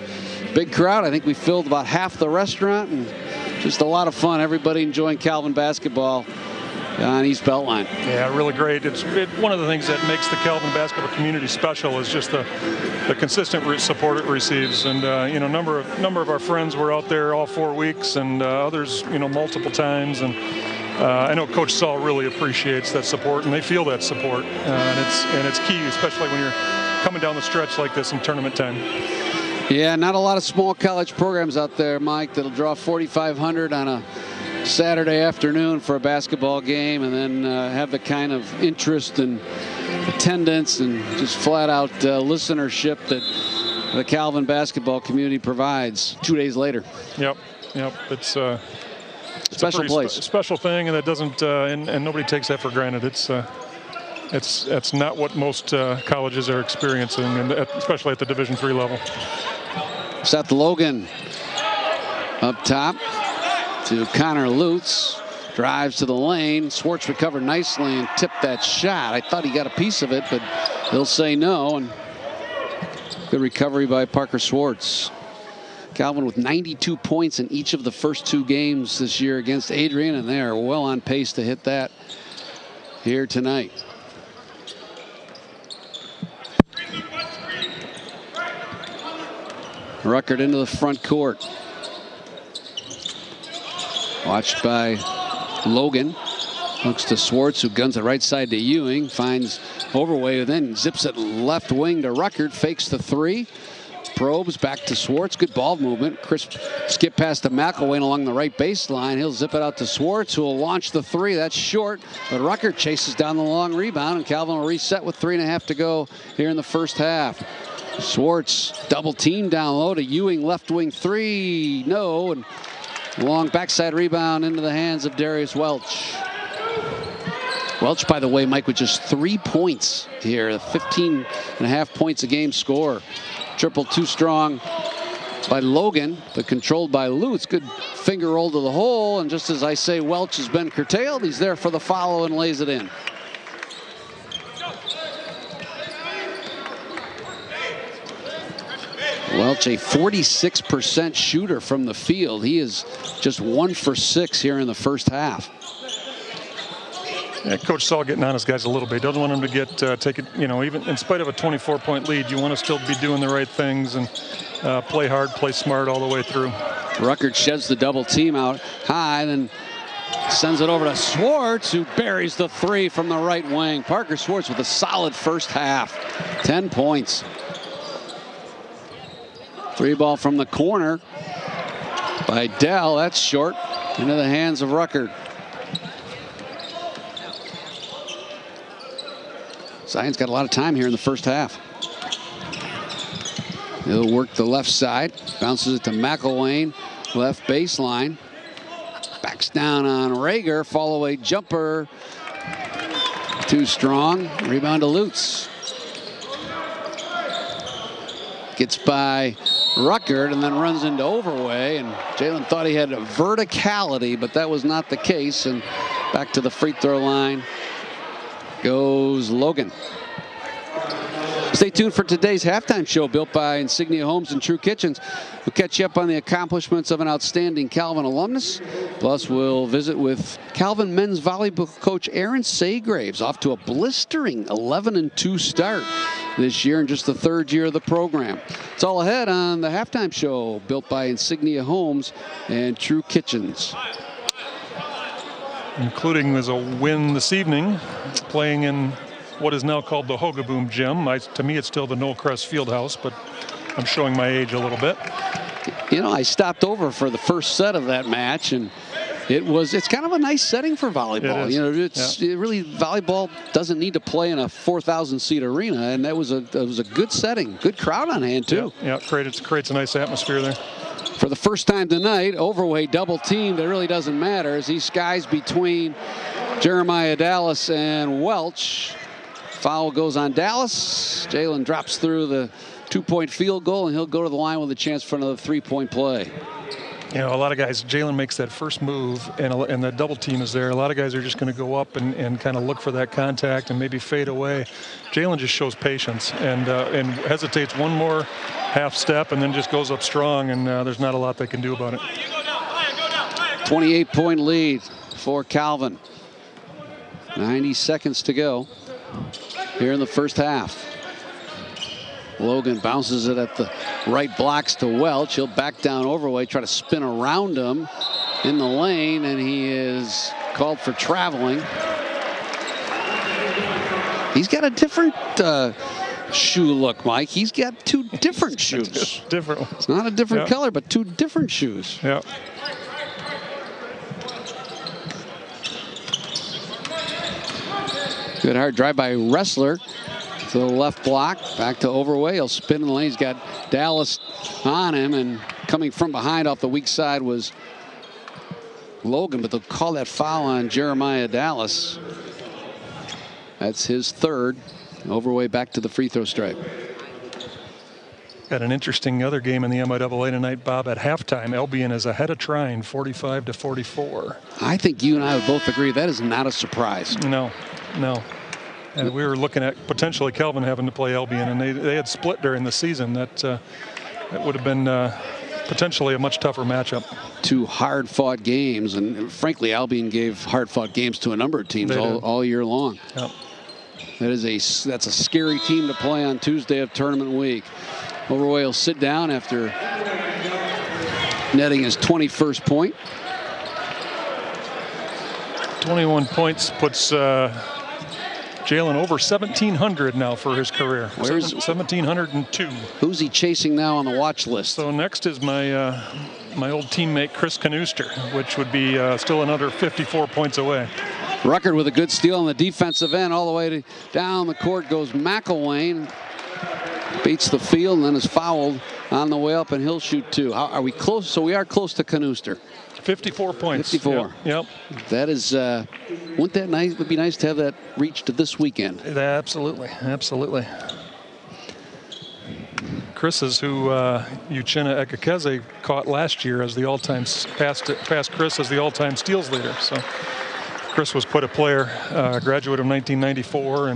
Big crowd. I think we filled about half the restaurant, and just a lot of fun. Everybody enjoying Calvin basketball on East Beltline. Yeah, really great. It's one of the things that makes the Calvin basketball community special is just the consistent support it receives. And you know, number of our friends were out there all 4 weeks, and others, you know, multiple times. And I know Coach Saul really appreciates that support, and they feel that support, and it's key, especially when you're coming down the stretch like this in tournament time. Yeah, not a lot of small college programs out there, Mike, that'll draw 4,500 on a Saturday afternoon for a basketball game, and then have the kind of interest and attendance and just flat-out listenership that the Calvin basketball community provides 2 days later. Yep. It's special place, special thing, and that doesn't, and nobody takes that for granted. It's not what most colleges are experiencing, and especially at the Division III level. Seth Logan up top to Connor Lutz. Drives to the lane. Swartz recovered nicely and tipped that shot. I thought he got a piece of it, but he'll say no. And good recovery by Parker Swartz. Calvin with 92 points in each of the first 2 games this year against Adrian, and they are well on pace to hit that here tonight. Ruckert into the front court. Watched by Logan. Looks to Swartz, who guns it right side to Ewing. Finds Overway, then zips it left wing to Ruckert. Fakes the 3. Probes back to Swartz. Good ball movement. Crisp skip pass to McElwain along the right baseline. He'll zip it out to Swartz, who will launch the 3. That's short, but Ruckert chases down the long rebound, and Calvin will reset with 3.5 to go here in the first half. Swartz double team down low to Ewing, left wing 3. No, and long backside rebound into the hands of Darius Welch. Welch, by the way, Mike, with just 3 points here, 15.5 points a game score. Triple too strong by Logan, but controlled by Lutz. Good finger roll to the hole, and just as I say, Welch has been curtailed. He's there for the follow and lays it in. Welch, a 46% shooter from the field. He is just 1 for 6 here in the first half. Yeah, Coach Saul getting on his guys a little bit. Doesn't want them to get take it, even in spite of a 24-point lead, you want to still be doing the right things and play hard, play smart all the way through. Ruckert sheds the double team out high, then sends it over to Swartz, who buries the 3 from the right wing. Parker Swartz with a solid first half. 10 points. 3 ball from the corner by Dell. That's short. Into the hands of Ruckert. Zion's got a lot of time here in the first half. He'll work the left side. Bounces it to McElwain. Left baseline. Backs down on Rager. Fall away jumper. Too strong. Rebound to Lutz. Gets by Ruckert and then runs into Overway. And Jalen thought he had a verticality, but that was not the case. And back to the free throw line goes Logan. Stay tuned for today's halftime show, built by Insignia Homes and True Kitchens. We'll catch you up on the accomplishments of an outstanding Calvin alumnus. Plus, we'll visit with Calvin men's volleyball coach Aaron Saygraves, off to a blistering 11-2 start this year in just the 3rd year of the program. It's all ahead on the halftime show, built by Insignia Homes and True Kitchens. Including as a win this evening, playing in what is now called the Hogaboom Gym. To me, it's still the Noel Crest Fieldhouse, but I'm showing my age a little bit. I stopped over for the first set of that match, and it's kind of a nice setting for volleyball. It really, volleyball doesn't need to play in a 4,000 seat arena, and that was a good setting, good crowd on hand too. Yeah, it creates a nice atmosphere there. For the first time tonight, Overway double teamed. It really doesn't matter as he skies between Jeremiah Dallas and Welch. Foul goes on Dallas. Jalen drops through the 2-point field goal, and he'll go to the line with a chance for another 3-point play. A lot of guys, Jalen makes that first move, and the double team is there. A lot of guys are just going to go up and kind of look for that contact and maybe fade away. Jalen just shows patience and hesitates one more half step and then just goes up strong, and there's not a lot they can do about it. 28-point lead for Calvin. 90 seconds to go here in the first half. Logan bounces it at the right blocks to Welch. He'll back down Overway, try to spin around him in the lane, and he is called for traveling. He's got a different shoe look, Mike. He's got two different shoes. Different ones. It's not a different color, but two different shoes. Yeah. Good hard drive by Wrestler to the left block. Back to Overway. He'll spin in the lane. He's got Dallas on him, and coming from behind off the weak side was Logan, but they'll call that foul on Jeremiah Dallas. That's his third. Overway back to the free throw stripe. Got an interesting other game in the MIAA tonight, Bob. At halftime, Albion is ahead of Trine, 45-44. I think you and I would both agree that is not a surprise. No. And we were looking at potentially Calvin having to play Albion, and they had split during the season. That would have been potentially a much tougher matchup. Two hard-fought games, and frankly, Albion gave hard-fought games to a number of teams all year long. Yep. That's a scary team to play on Tuesday of tournament week. Overway will sit down after netting his 21st point. 21 points puts Jalen over 1,700 now for his career. Where's 1,702? Who's he chasing now on the watch list? So next is my my old teammate Chris Canuster, which would be still another 54 points away. Ruckert with a good steal on the defensive end. All the way down the court goes McElwain. Beats the field and then is fouled on the way up, and he'll shoot two. Are we close? So we are close to Canuster. 54 points. 54. Yep. That is, wouldn't that nice? Would be nice to have that reached to this weekend. Absolutely. Chris is who Uchenna Ekekeze caught last year as the all-time passed Chris as the all-time steals leader. So Chris was quite a player, graduate of 1994,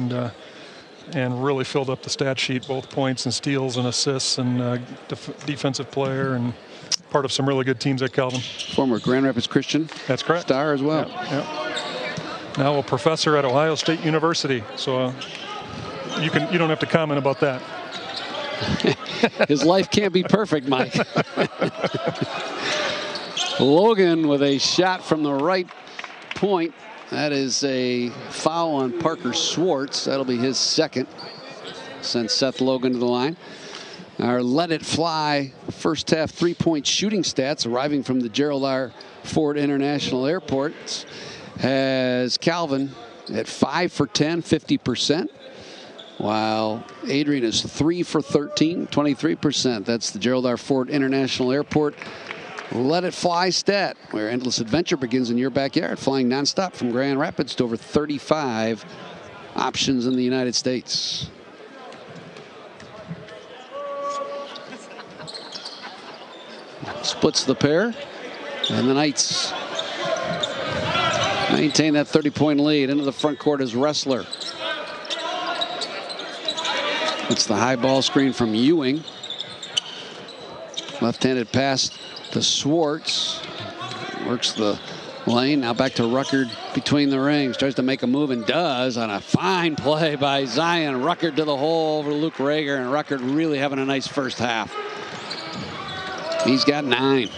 and really filled up the stat sheet, both points and steals and assists, and defensive player, and part of some really good teams at Calvin. Former Grand Rapids Christian. That's correct. Star as well. Yep. Now a professor at Ohio State University. So you don't have to comment about that. His life can't be perfect, Mike. Logan with a shot from the right point. That is a foul on Parker Swartz. That'll be his second. Sends Seth Logan to the line. Our Let It Fly first half three-point shooting stats arriving from the Gerald R. Ford International Airport has Calvin at 5 for 10, 50%, while Adrian is 3 for 13, 23%. That's the Gerald R. Ford International Airport Let It Fly stat, where endless adventure begins in your backyard, flying nonstop from Grand Rapids to over 35 options in the United States. Splits the pair, and the Knights maintain that 30-point lead. Into the front court is Wrestler. It's the high ball screen from Ewing. Left-handed pass to Swartz. Works the lane. Now back to Ruckert between the rings. Tries to make a move and does on a fine play by Zion. Ruckert to the hole over Luke Rager, and Ruckert really having a nice first half. He's got 9.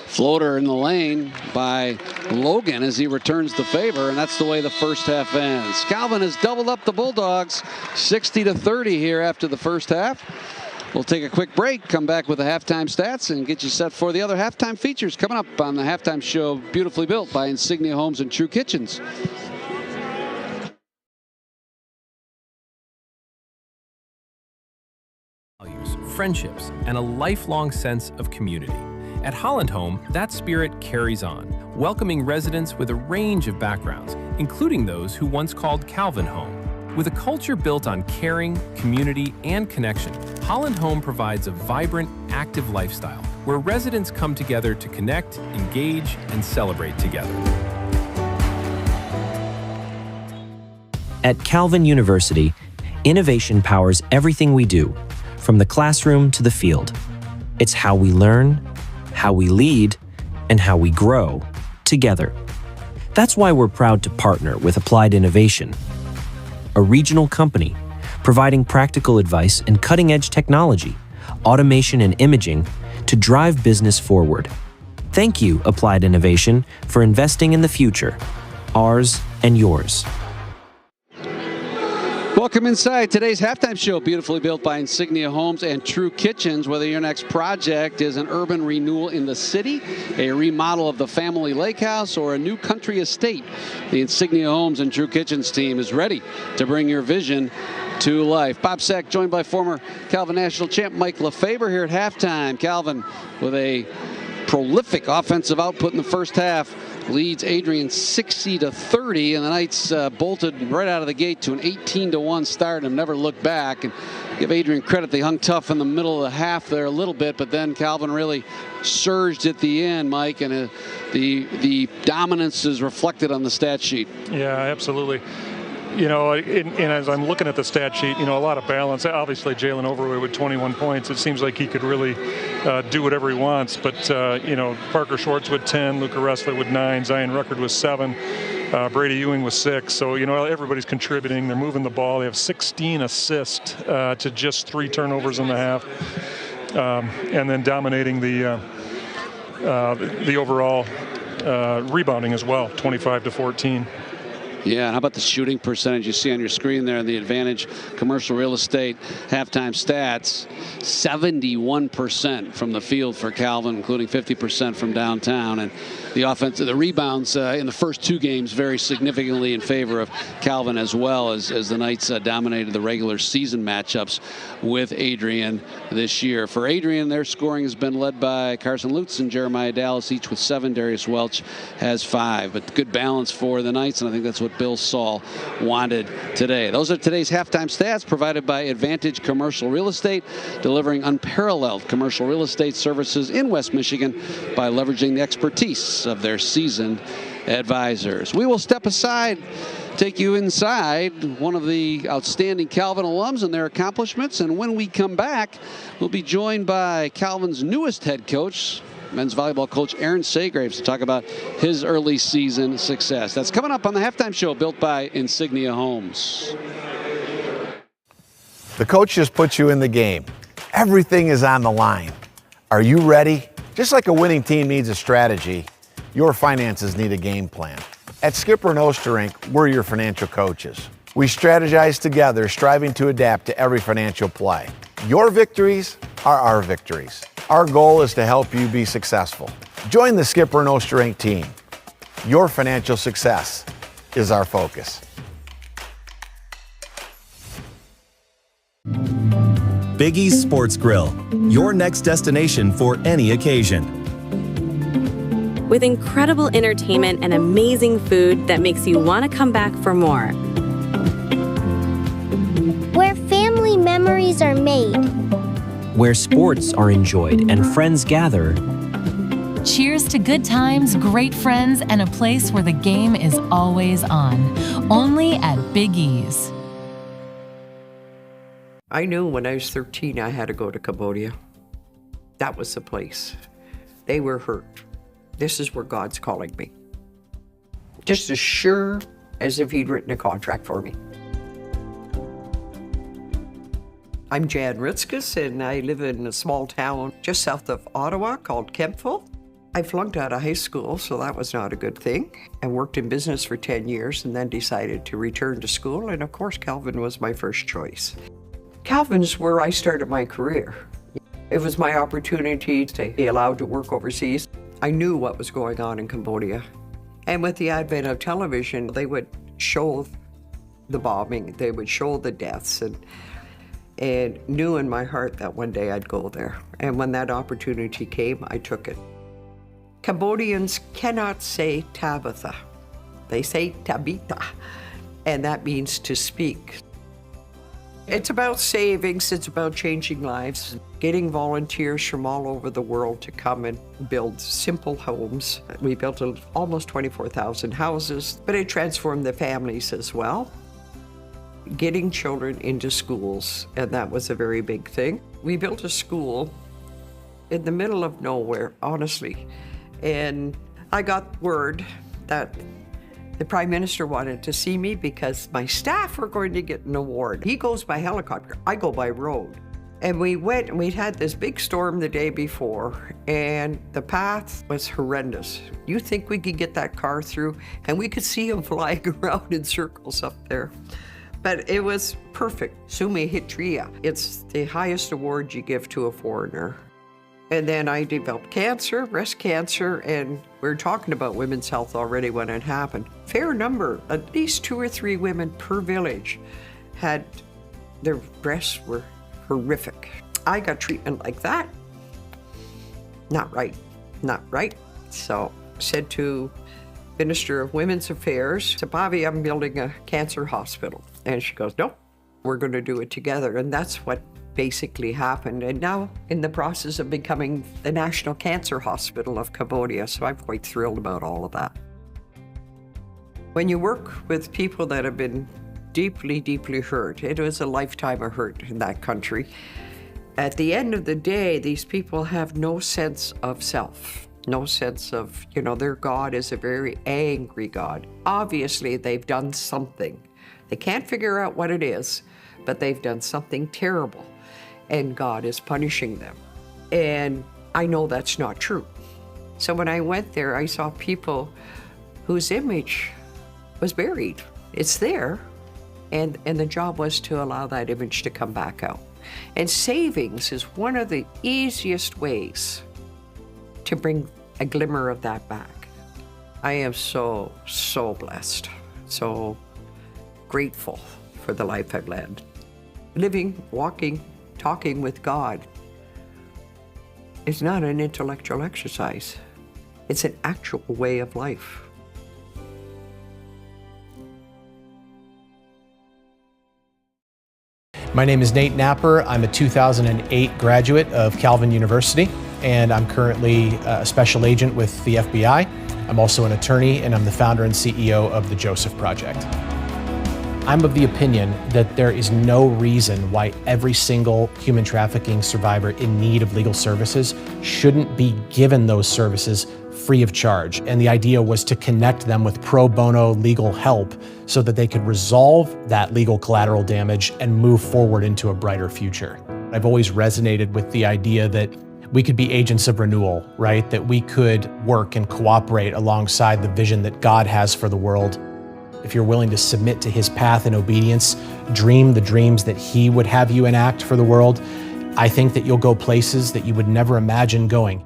Floater in the lane by Logan as he returns the favor, and that's the way the first half ends. Calvin has doubled up the Bulldogs, 60-30 here after the first half. We'll take a quick break, come back with the halftime stats, and get you set for the other halftime features coming up on the halftime show, beautifully built by Insignia Homes and True Kitchens. Friendships, and a lifelong sense of community. At Holland Home, that spirit carries on, welcoming residents with a range of backgrounds, including those who once called Calvin home. With a culture built on caring, community, and connection, Holland Home provides a vibrant, active lifestyle where residents come together to connect, engage, and celebrate together. At Calvin University, innovation powers everything we do, from the classroom to the field. It's how we learn, how we lead, and how we grow together. That's why we're proud to partner with Applied Innovation, a regional company providing practical advice and cutting-edge technology, automation and imaging to drive business forward. Thank you, Applied Innovation, for investing in the future, ours and yours. Welcome inside today's halftime show, beautifully built by Insignia Homes and True Kitchens. Whether your next project is an urban renewal in the city, a remodel of the family lake house, or a new country estate, the Insignia Homes and True Kitchens team is ready to bring your vision to life. Bob Sack joined by former Calvin National champ Mike LeFaber here at halftime. Calvin, with a prolific offensive output in the first half, leads Adrian 60-30, and the Knights bolted right out of the gate to an 18-1 start and have never looked back. And give Adrian credit, they hung tough in the middle of the half there a little bit, but then Calvin really surged at the end, Mike, and the dominance is reflected on the stat sheet. Yeah, absolutely. You know, and as I'm looking at the stat sheet, you know, a lot of balance. Obviously, Jalen Overway with 21 points. It seems like he could really do whatever he wants. But, you know, Parker Schwartz with 10, Luca Ressler with 9, Zion Ruckert with 7, Brady Ewing with 6. So, you know, everybody's contributing. They're moving the ball. They have 16 assists to just 3 turnovers in the half. And then dominating the overall rebounding as well, 25-14. Yeah, and how about the shooting percentage you see on your screen there in the Advantage Commercial Real Estate halftime stats? 71% from the field for Calvin, including 50% from downtown. And the offense, the rebounds in the first 2 games very significantly in favor of Calvin, as well as the Knights dominated the regular season matchups with Adrian this year. For Adrian, their scoring has been led by Carson Lutz and Jeremiah Dallas, each with 7. Darius Welch has 5. But good balance for the Knights, and I think that's what Bill Saul wanted today. Those are today's halftime stats provided by Advantage Commercial Real Estate, delivering unparalleled commercial real estate services in West Michigan by leveraging the expertise of their seasoned advisors. We will step aside, take you inside one of the outstanding Calvin alums and their accomplishments, and when we come back, we'll be joined by Calvin's newest head coach, men's volleyball coach Aaron Saygraves, to talk about his early season success. That's coming up on the halftime show built by Insignia Homes. The coach just puts you in the game. Everything is on the line. Are you ready? Just like a winning team needs a strategy, your finances need a game plan. At Skipper and Osterink, we're your financial coaches. We strategize together, striving to adapt to every financial play. Your victories are our victories. Our goal is to help you be successful. Join the Skipper and Osterink team. Your financial success is our focus. Biggie's Sports Grill, your next destination for any occasion. With incredible entertainment and amazing food that makes you want to come back for more. Where family memories are made. Where sports are enjoyed and friends gather. Cheers to good times, great friends, and a place where the game is always on. Only at Biggie's. I knew when I was 13 I had to go to Cambodia. That was the place. They were hurt. This is where God's calling me. Just as sure as if he'd written a contract for me. I'm Jan Ritzkus, and I live in a small town just south of Ottawa called Kemptville. I flunked out of high school, so that was not a good thing. I worked in business for 10 years and then decided to return to school, and of course Calvin was my first choice. Calvin's where I started my career. It was my opportunity to be allowed to work overseas. I knew what was going on in Cambodia. And with the advent of television, they would show the bombing, they would show the deaths, and knew in my heart that one day I'd go there. And when that opportunity came, I took it. Cambodians cannot say Tabitha. They say Tabita, and that means to speak. It's about savings, it's about changing lives, getting volunteers from all over the world to come and build simple homes. We built almost 24,000 houses, but it transformed the families as well. Getting children into schools, and that was a very big thing. We built a school in the middle of nowhere, honestly, and I got word that the Prime Minister wanted to see me because my staff were going to get an award. He goes by helicopter, I go by road. And we went, and we'd had this big storm the day before, and the path was horrendous. You think we could get that car through? And we could see them flying around in circles up there. But it was perfect. Summa Hitria. It's the highest award you give to a foreigner. And then I developed cancer, breast cancer, and we were talking about women's health already when it happened. Fair number, at least 2 or 3 women per village had their breasts were horrific. I got treatment like that. Not right, not right. So I said to Minister of Women's Affairs, Bobby, I'm building a cancer hospital. And she goes, no, we're going to do it together. And that's what basically happened. And now in the process of becoming the National Cancer Hospital of Cambodia. So I'm quite thrilled about all of that. When you work with people that have been deeply, deeply hurt, it was a lifetime of hurt in that country. At the end of the day, these people have no sense of self, no sense of, their God is a very angry God. Obviously, they've done something. They can't figure out what it is, but they've done something terrible, and God is punishing them. And I know that's not true. So when I went there, I saw people whose image was buried. It's there, and the job was to allow that image to come back out. And savings is one of the easiest ways to bring a glimmer of that back. I am so, so blessed, so grateful for the life I've led. Living, walking, talking with God is not an intellectual exercise. It's an actual way of life. My name is Nate Napper. I'm a 2008 graduate of Calvin University, and I'm currently a special agent with the FBI. I'm also an attorney, and I'm the founder and CEO of the Joseph Project. I'm of the opinion that there is no reason why every single human trafficking survivor in need of legal services shouldn't be given those services free of charge. And the idea was to connect them with pro bono legal help so that they could resolve that legal collateral damage and move forward into a brighter future. I've always resonated with the idea that we could be agents of renewal, right? That we could work and cooperate alongside the vision that God has for the world. If you're willing to submit to his path in obedience, dream the dreams that he would have you enact for the world, I think that you'll go places that you would never imagine going.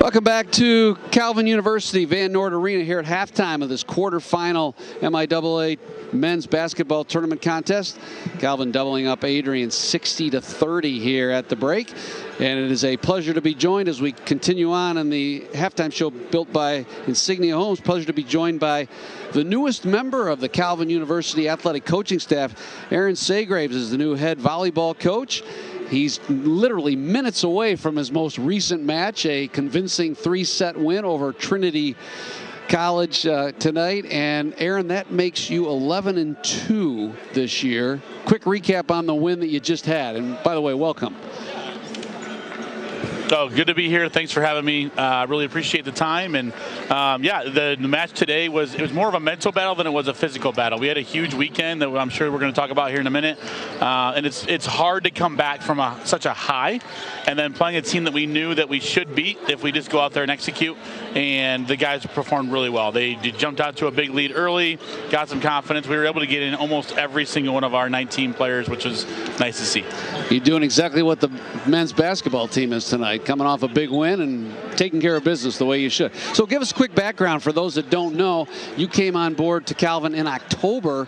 Welcome back to Calvin University, Van Noord Arena here at halftime of this quarterfinal MIAA men's basketball tournament contest. Calvin doubling up Adrian 60-30 here at the break. And it is a pleasure to be joined as we continue on in the halftime show built by Insignia Homes. Pleasure to be joined by the newest member of the Calvin University athletic coaching staff. Aaron Segraves is the new head volleyball coach. He's literally minutes away from his most recent match, a convincing 3-set win over Trinity College tonight. And Aaron, that makes you 11-2 this year. Quick recap on the win that you just had. And by the way, welcome. Oh, good to be here. Thanks for having me. I really appreciate the time. And yeah, the match today was more of a mental battle than it was a physical battle. We had a huge weekend that I'm sure we're going to talk about here in a minute. And it's hard to come back from such a high and then playing a team that we knew that we should beat if we just go out there and execute. And the guys performed really well. They jumped out to a big lead early, got some confidence. We were able to get in almost every single one of our 19 players, which was nice to see. You're doing exactly what the men's basketball team is tonight, coming off a big win and taking care of business the way you should. So give us a quick background for those that don't know. You came on board to Calvin in October.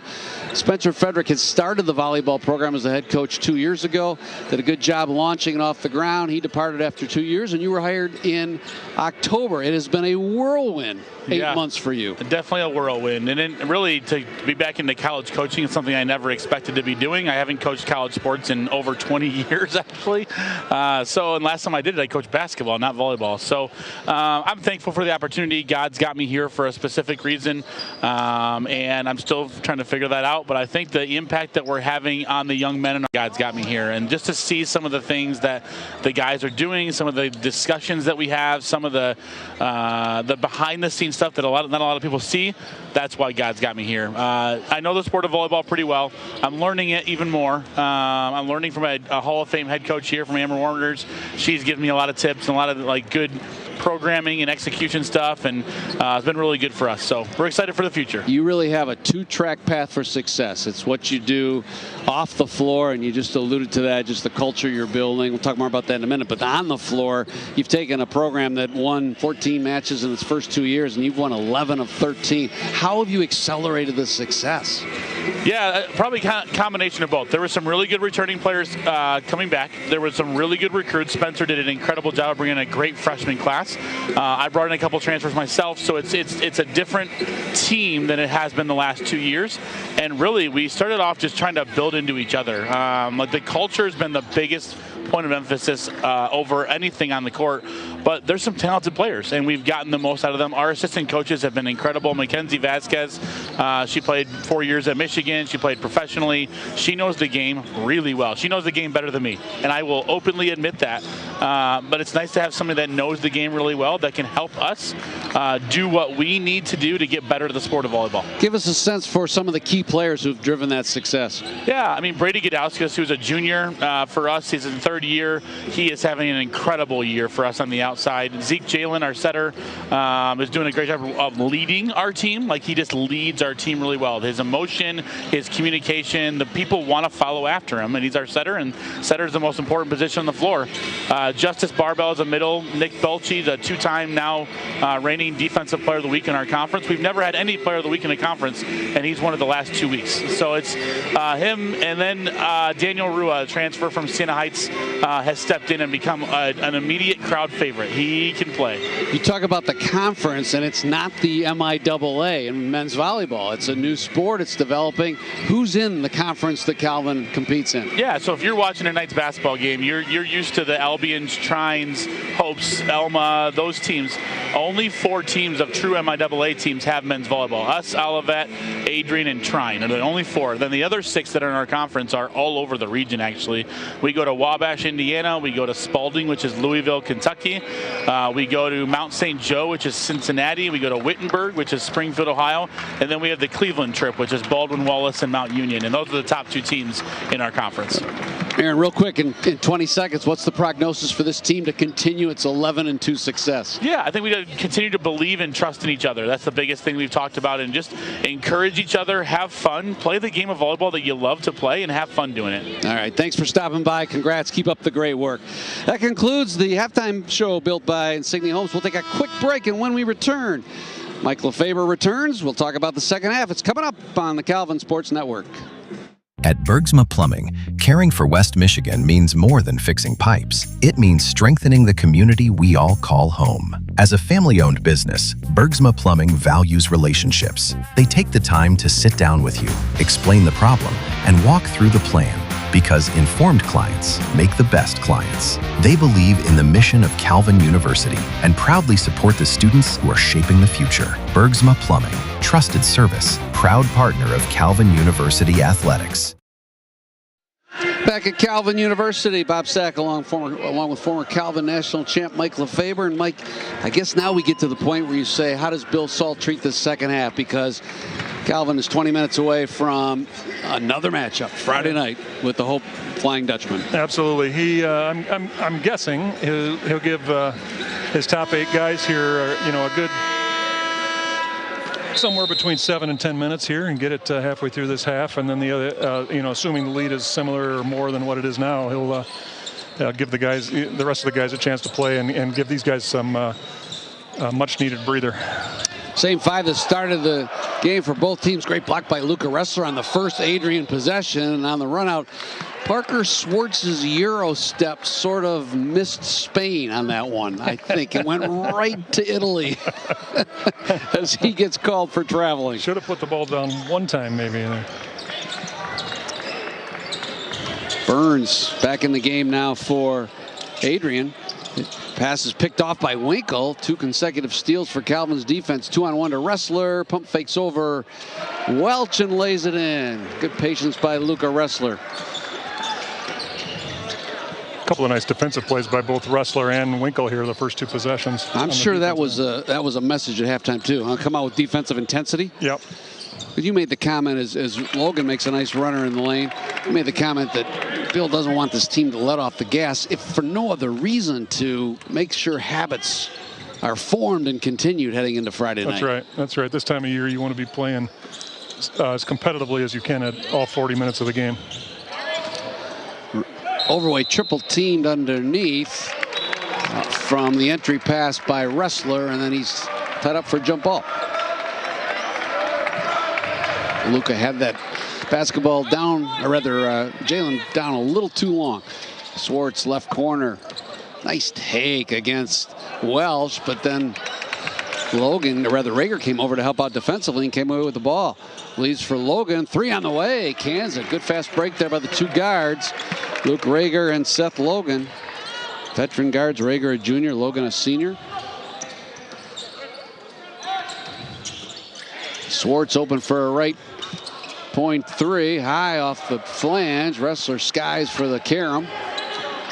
Spencer Frederick has started the volleyball program as a head coach 2 years ago. Did a good job launching it off the ground. He departed after 2 years, and you were hired in October. It has been a whirlwind 8 months for you. Definitely a whirlwind. And then really to be back into college coaching is something I never expected to be doing. I haven't coached college sports in over 20 years, actually. And last time I did it, I coached basketball, not volleyball. So I'm thankful for the opportunity. God's got me here for a specific reason, and I'm still trying to figure that out. But I think the impact that we're having on the young men, and God's got me here. And just to see some of the things that the guys are doing, some of the discussions that we have, some of the behind-the-scenes stuff that not a lot of people see, that's why God's got me here. I know the sport of volleyball pretty well. I'm learning it even more. I'm learning from a Hall of Fame head coach here from Amber Warners. She's given me a lot of tips and a lot of good programming and execution stuff, and it's been really good for us. So we're excited for the future. You really have a two-track path for success. It's what you do off the floor, and you just alluded to that, just the culture you're building. We'll talk more about that in a minute. But on the floor, you've taken a program that won 14 matches in its first 2 years, and you've won 11 of 13. How have you accelerated the success? Yeah, probably a combination of both. There were some really good returning players coming back. There were some really good recruits. Spencer did an incredible job of bringing a great freshman class. I brought in a couple transfers myself, so it's a different team than it has been the last 2 years. And really, we started off just trying to build into each other. The culture has been the biggest point of emphasis over anything on the court, but there's some talented players, and we've gotten the most out of them. Our assistant coaches have been incredible. Mackenzie Vasquez, she played 4 years at Michigan. She played professionally. She knows the game really well. She knows the game better than me, and I will openly admit that. But it's nice to have somebody that knows the game really well that can help us do what we need to do to get better at the sport of volleyball. Give us a sense for some of the key players who've driven that success. Yeah, I mean, Brady Gadauskas, who's a junior for us. He's in third year. He is having an incredible year for us on the outside. Zeke Jalen, our setter, is doing a great job of leading our team. Like, he just leads our team really well. His emotion, his communication, the people want to follow after him, and he's our setter, and setter is the most important position on the floor. Justice Barbell is a middle. Nick Belchi, the two-time now reigning defensive player of the week in our conference. We've never had any player of the week in a conference, and he's won it the last 2 weeks. So it's him, and then Daniel Rua, a transfer from Siena Heights, has stepped in and become an immediate crowd favorite. He can play. You talk about the conference, and it's not the MIAA in men's volleyball. It's a new sport. It's developing. Who's in the conference that Calvin competes in? Yeah, so if you're watching a Knights basketball game, you're used to the Albions, Trines, Hopes, Elma, those teams. Only 4 teams of true MIAA teams have men's volleyball. Us, Olivet, Adrian, and Trine are the only 4. Then the other 6 that are in our conference are all over the region, actually. We go to Wabash, Indiana. We go to Spalding, which is Louisville, Kentucky. We go to Mount St. Joe, which is Cincinnati. We go to Wittenberg, which is Springfield, Ohio. And then we have the Cleveland trip, which is Baldwin Wallace and Mount Union. And those are the top 2 teams in our conference. Aaron, real quick, in 20 seconds, what's the prognosis for this team to continue its 11-2 success? Yeah, I think we got to continue to believe and trust in each other. That's the biggest thing we've talked about, and just encourage each other, have fun, play the game of volleyball that you love to play, and have fun doing it. All right, thanks for stopping by. Congrats. Keep up the great work. That concludes the halftime show built by Insignia Homes. We'll take a quick break, and when we return, Mike LeFaber returns. We'll talk about the second half. It's coming up on the Calvin Sports Network. At Bergsma Plumbing, caring for West Michigan means more than fixing pipes. It means strengthening the community we all call home. As a family-owned business, Bergsma Plumbing values relationships. They take the time to sit down with you, explain the problem, and walk through the plan. Because informed clients make the best clients. They believe in the mission of Calvin University and proudly support the students who are shaping the future. Bergsma Plumbing, trusted service, proud partner of Calvin University Athletics. Back at Calvin University, Bob Sack along with former Calvin national champ Mike LeFaber. And Mike, I guess now we get to the point where you say, how does Bill Salt treat this second half? Because Calvin is 20 minutes away from another matchup Friday night with the Hope Flying Dutchman. Absolutely. I'm guessing he'll give his top 8 guys here, a good somewhere between 7 and 10 minutes here, and get it halfway through this half, and then the other, assuming the lead is similar or more than what it is now, he'll give the rest of the guys a chance to play and give these guys some much needed breather. Same 5 that started the game for both teams. Great block by Luca Ressler on the first Adrian possession. And on the run out, Parker Schwartz's Euro step sort of missed Spain on that one. I think it went right to Italy as he gets called for traveling. Should have put the ball down one time maybe. Burns back in the game now for Adrian. Pass is picked off by Winkle. 2 consecutive steals for Calvin's defense. 2-on-1 to Ressler. Pump fakes over Welch and lays it in. Good patience by Luca Ressler. A couple of nice defensive plays by both Ressler and Winkle here the first 2 possessions. I'm sure that was a message at halftime too. Huh? Come out with defensive intensity. Yep. But you made the comment as Logan makes a nice runner in the lane. You made the comment that Bill doesn't want this team to let off the gas, if for no other reason, to make sure habits are formed and continued heading into Friday night. That's right. That's right. This time of year, you want to be playing as competitively as you can at all 40 minutes of the game. Overweight triple teamed underneath from the entry pass by Ressler, and then he's tied up for a jump ball. Luca had that basketball down, or rather Jalen down a little too long. Schwartz left corner. Nice take against Welsh, but then Logan, or rather Rager, came over to help out defensively and came away with the ball. Leads for Logan. 3 on the way. Kansas. Good fast break there by the 2 guards. Luke Rager and Seth Logan. Veteran guards, Rager a junior, Logan a senior. Schwartz open for a right point 3, high off the flange. Ressler skies for the carom.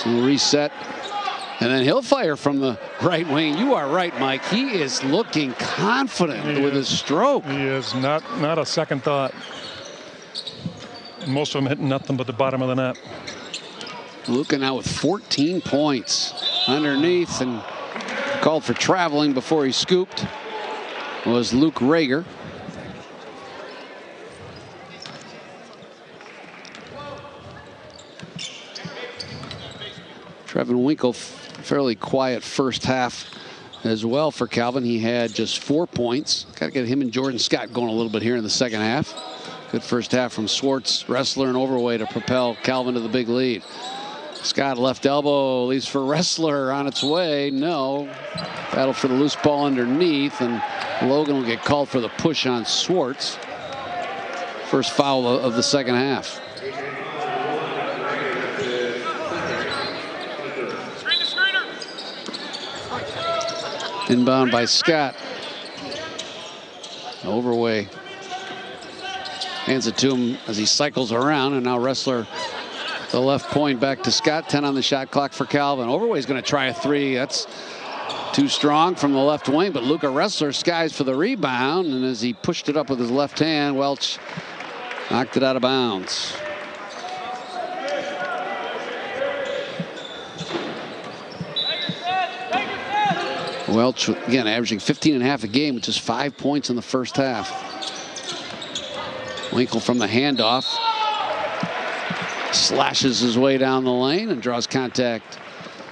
He'll reset, and then he'll fire from the right wing. You are right, Mike. He is looking confident with his stroke. He is not a second thought. Most of them hitting nothing but the bottom of the net. Luca now with 14 points underneath, and called for traveling before he scooped was Luke Rager. Trevin Winkle, fairly quiet first half as well for Calvin. He had just 4 points. Got to get him and Jordan Scott going a little bit here in the second half. Good first half from Schwartz, Ressler, and Overway to propel Calvin to the big lead. Scott left elbow, leaves for Ressler on its way. No. Battle for the loose ball underneath, and Logan will get called for the push on Schwartz. First foul of the second half. Inbound by Scott. Overway hands it to him as he cycles around, and now Ressler the left point back to Scott. 10 on the shot clock for Calvin. Overway's going to try a 3. That's too strong from the left wing, but Luca Ressler skies for the rebound, and as he pushed it up with his left hand, Welch knocked it out of bounds. Welch, again, averaging 15.5 a game with just 5 points in the first half. Winkle from the handoff. Slashes his way down the lane and draws contact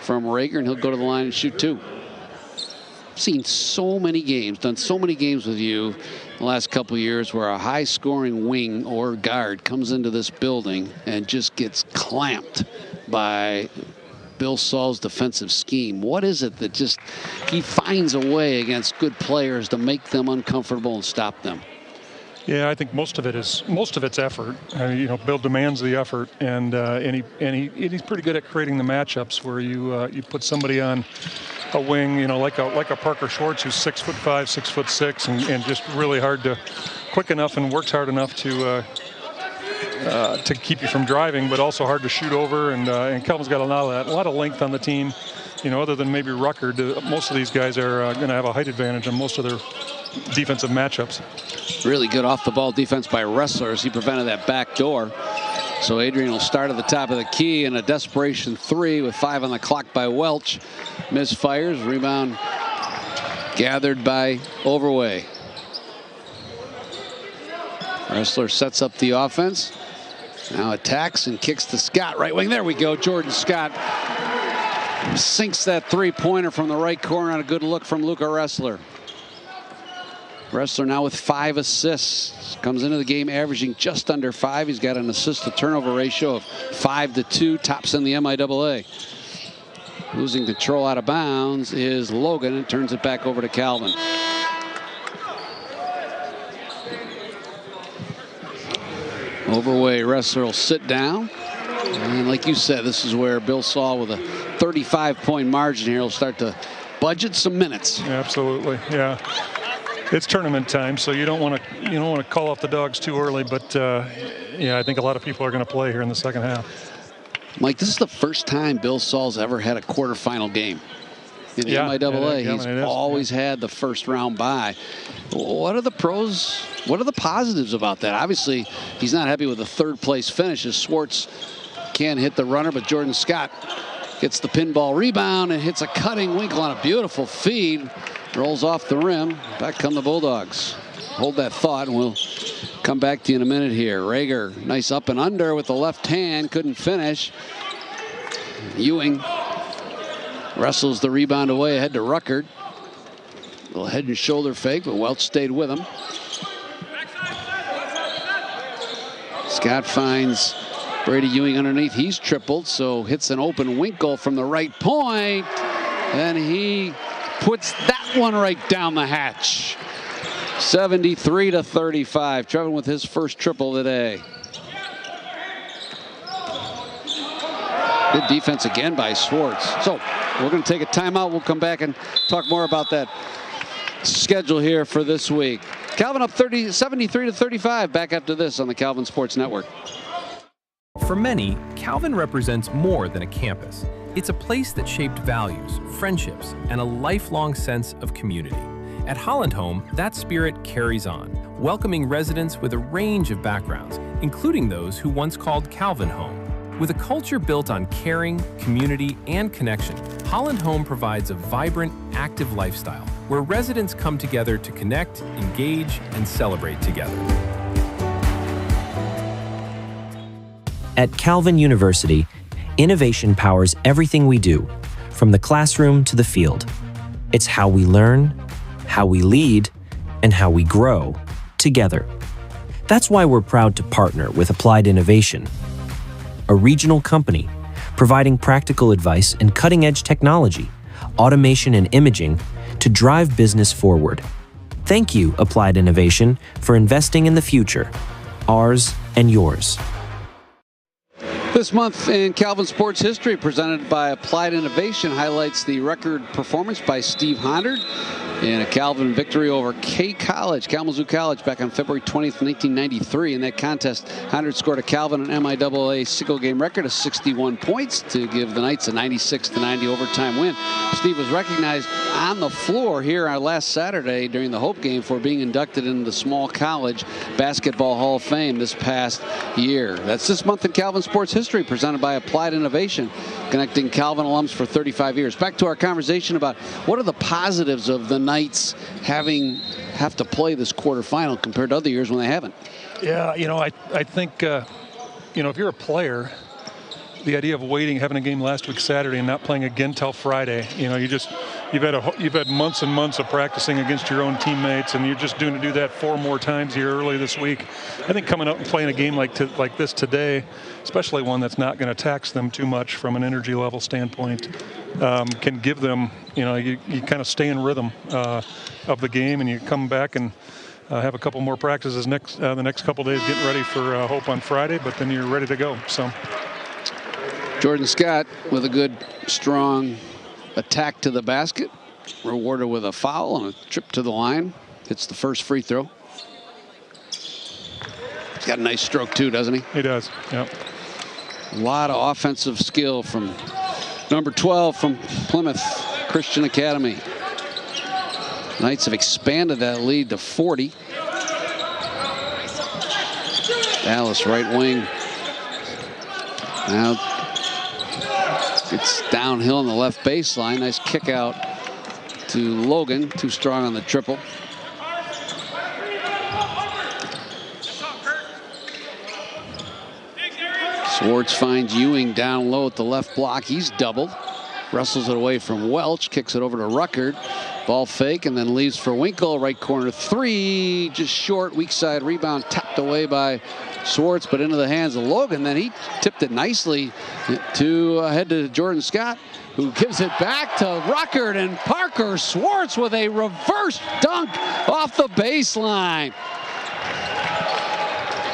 from Rager, and he'll go to the line and shoot 2. I've seen so many games, done so many games with you the last couple of years where a high-scoring wing or guard comes into this building and just gets clamped by Bill Saul's defensive scheme. What is it that just he finds a way against good players to make them uncomfortable and stop them? Yeah, I think most of it's effort. You know, Bill demands the effort, and he's pretty good at creating the matchups where you put somebody on a wing, you know, like a Parker Schwartz, who's 6'5", 6'6", and just really quick enough and works hard enough to keep you from driving, but also hard to shoot over. And Kelvin's got a lot of length on the team. You know, other than maybe Rucker, most of these guys are going to have a height advantage on most of their defensive matchups. Really good off-the-ball defense by Ressler as he prevented that back door. So Adrian will start at the top of the key in a desperation 3 with 5 on the clock by Welch. Misfires, rebound gathered by Overway. Ressler sets up the offense. Now attacks and kicks to Scott, right wing. There we go. Jordan Scott sinks that 3-pointer from the right corner on a good look from Luca Ressler. Wrestler now with 5 assists. Comes into the game averaging just under 5. He's got an assist to turnover ratio of 5-2. Tops in the MIAA. Losing control out of bounds is Logan and turns it back over to Calvin. Overweight wrestler will sit down. And like you said, this is where Bill Saul with a 35-point margin here will start to budget some minutes. Absolutely, yeah. It's tournament time, so you don't want to call off the dogs too early. But yeah, I think a lot of people are going to play here in the second half. Mike, this is the first time Bill Saul's ever had a quarterfinal game in the MIAA. He's always had the first round bye. What are the pros? What are the positives about that? Obviously, he's not happy with the third place finish as Swartz can't hit the runner, but Jordan Scott gets the pinball rebound and hits a cutting winkle on a beautiful feed. Rolls off the rim. Back come the Bulldogs. Hold that thought and we'll come back to you in a minute here. Rager, nice up and under with the left hand, couldn't finish. Ewing wrestles the rebound away ahead to Ruckert. Little head and shoulder fake, but Welch stayed with him. Scott finds Brady Ewing underneath. He's tripled, so hits an open Winkle from the right point, and he puts that one right down the hatch. 73-35. Trevin with his first triple today. Good defense again by Swartz. So we're going to take a timeout. We'll come back and talk more about that schedule here for this week. Calvin up 73-35. Back after this on the Calvin Sports Network. For many, Calvin represents more than a campus. It's a place that shaped values, friendships, and a lifelong sense of community. At Holland Home, that spirit carries on, welcoming residents with a range of backgrounds, including those who once called Calvin home. With a culture built on caring, community, and connection, Holland Home provides a vibrant, active lifestyle where residents come together to connect, engage, and celebrate together. At Calvin University, innovation powers everything we do, from the classroom to the field. It's how we learn, how we lead, and how we grow together. That's why we're proud to partner with Applied Innovation, a regional company providing practical advice and cutting-edge technology, automation and imaging to drive business forward. Thank you, Applied Innovation, for investing in the future, ours and yours. This month in Calvin Sports History, presented by Applied Innovation, highlights the record performance by Steve Hondard in a Calvin victory over Kalamazoo College back on February 20th, 1993. In that contest, Hondard scored a Calvin and MIAA single game record of 61 points to give the Knights a 96-90 overtime win. Steve was recognized on the floor here on last Saturday during the Hope game for being inducted into the Small College Basketball Hall of Fame this past year. That's this month in Calvin Sports History, presented by Applied Innovation, connecting Calvin alums for 35 years. Back to our conversation about what are the positives of the Knights have to play this quarterfinal compared to other years when they haven't. Yeah, I think if you're a player, the idea of having a game last week Saturday and not playing again till Friday, you've had months and months of practicing against your own teammates, and you're just do that 4 more times here early this week. I think coming up and playing a game like this today, especially one that's not going to tax them too much from an energy level standpoint, can give them, you kind of stay in rhythm of the game, and you come back and have a couple more practices the next couple days, getting ready for Hope on Friday, but then you're ready to go. So. Jordan Scott with a good, strong attack to the basket, rewarded with a foul and a trip to the line. Hits the first free throw. He's got a nice stroke too, doesn't he? He does, yep. A lot of offensive skill from number 12 from Plymouth Christian Academy. Knights have expanded that lead to 40. Dallas right wing. Now it's downhill on the left baseline. Nice kick out to Logan. Too strong on the triple. Swartz finds Ewing down low at the left block. He's doubled. wrestles it away from Welch, kicks it over to Ruckert. Ball fake and then leaves for Winkle. Right corner three, just short. Weak side rebound tapped away by Schwartz, but into the hands of Logan. Then he tipped it nicely to head to Jordan Scott, who gives it back to Ruckert, and Parker Schwartz with a reverse dunk off the baseline.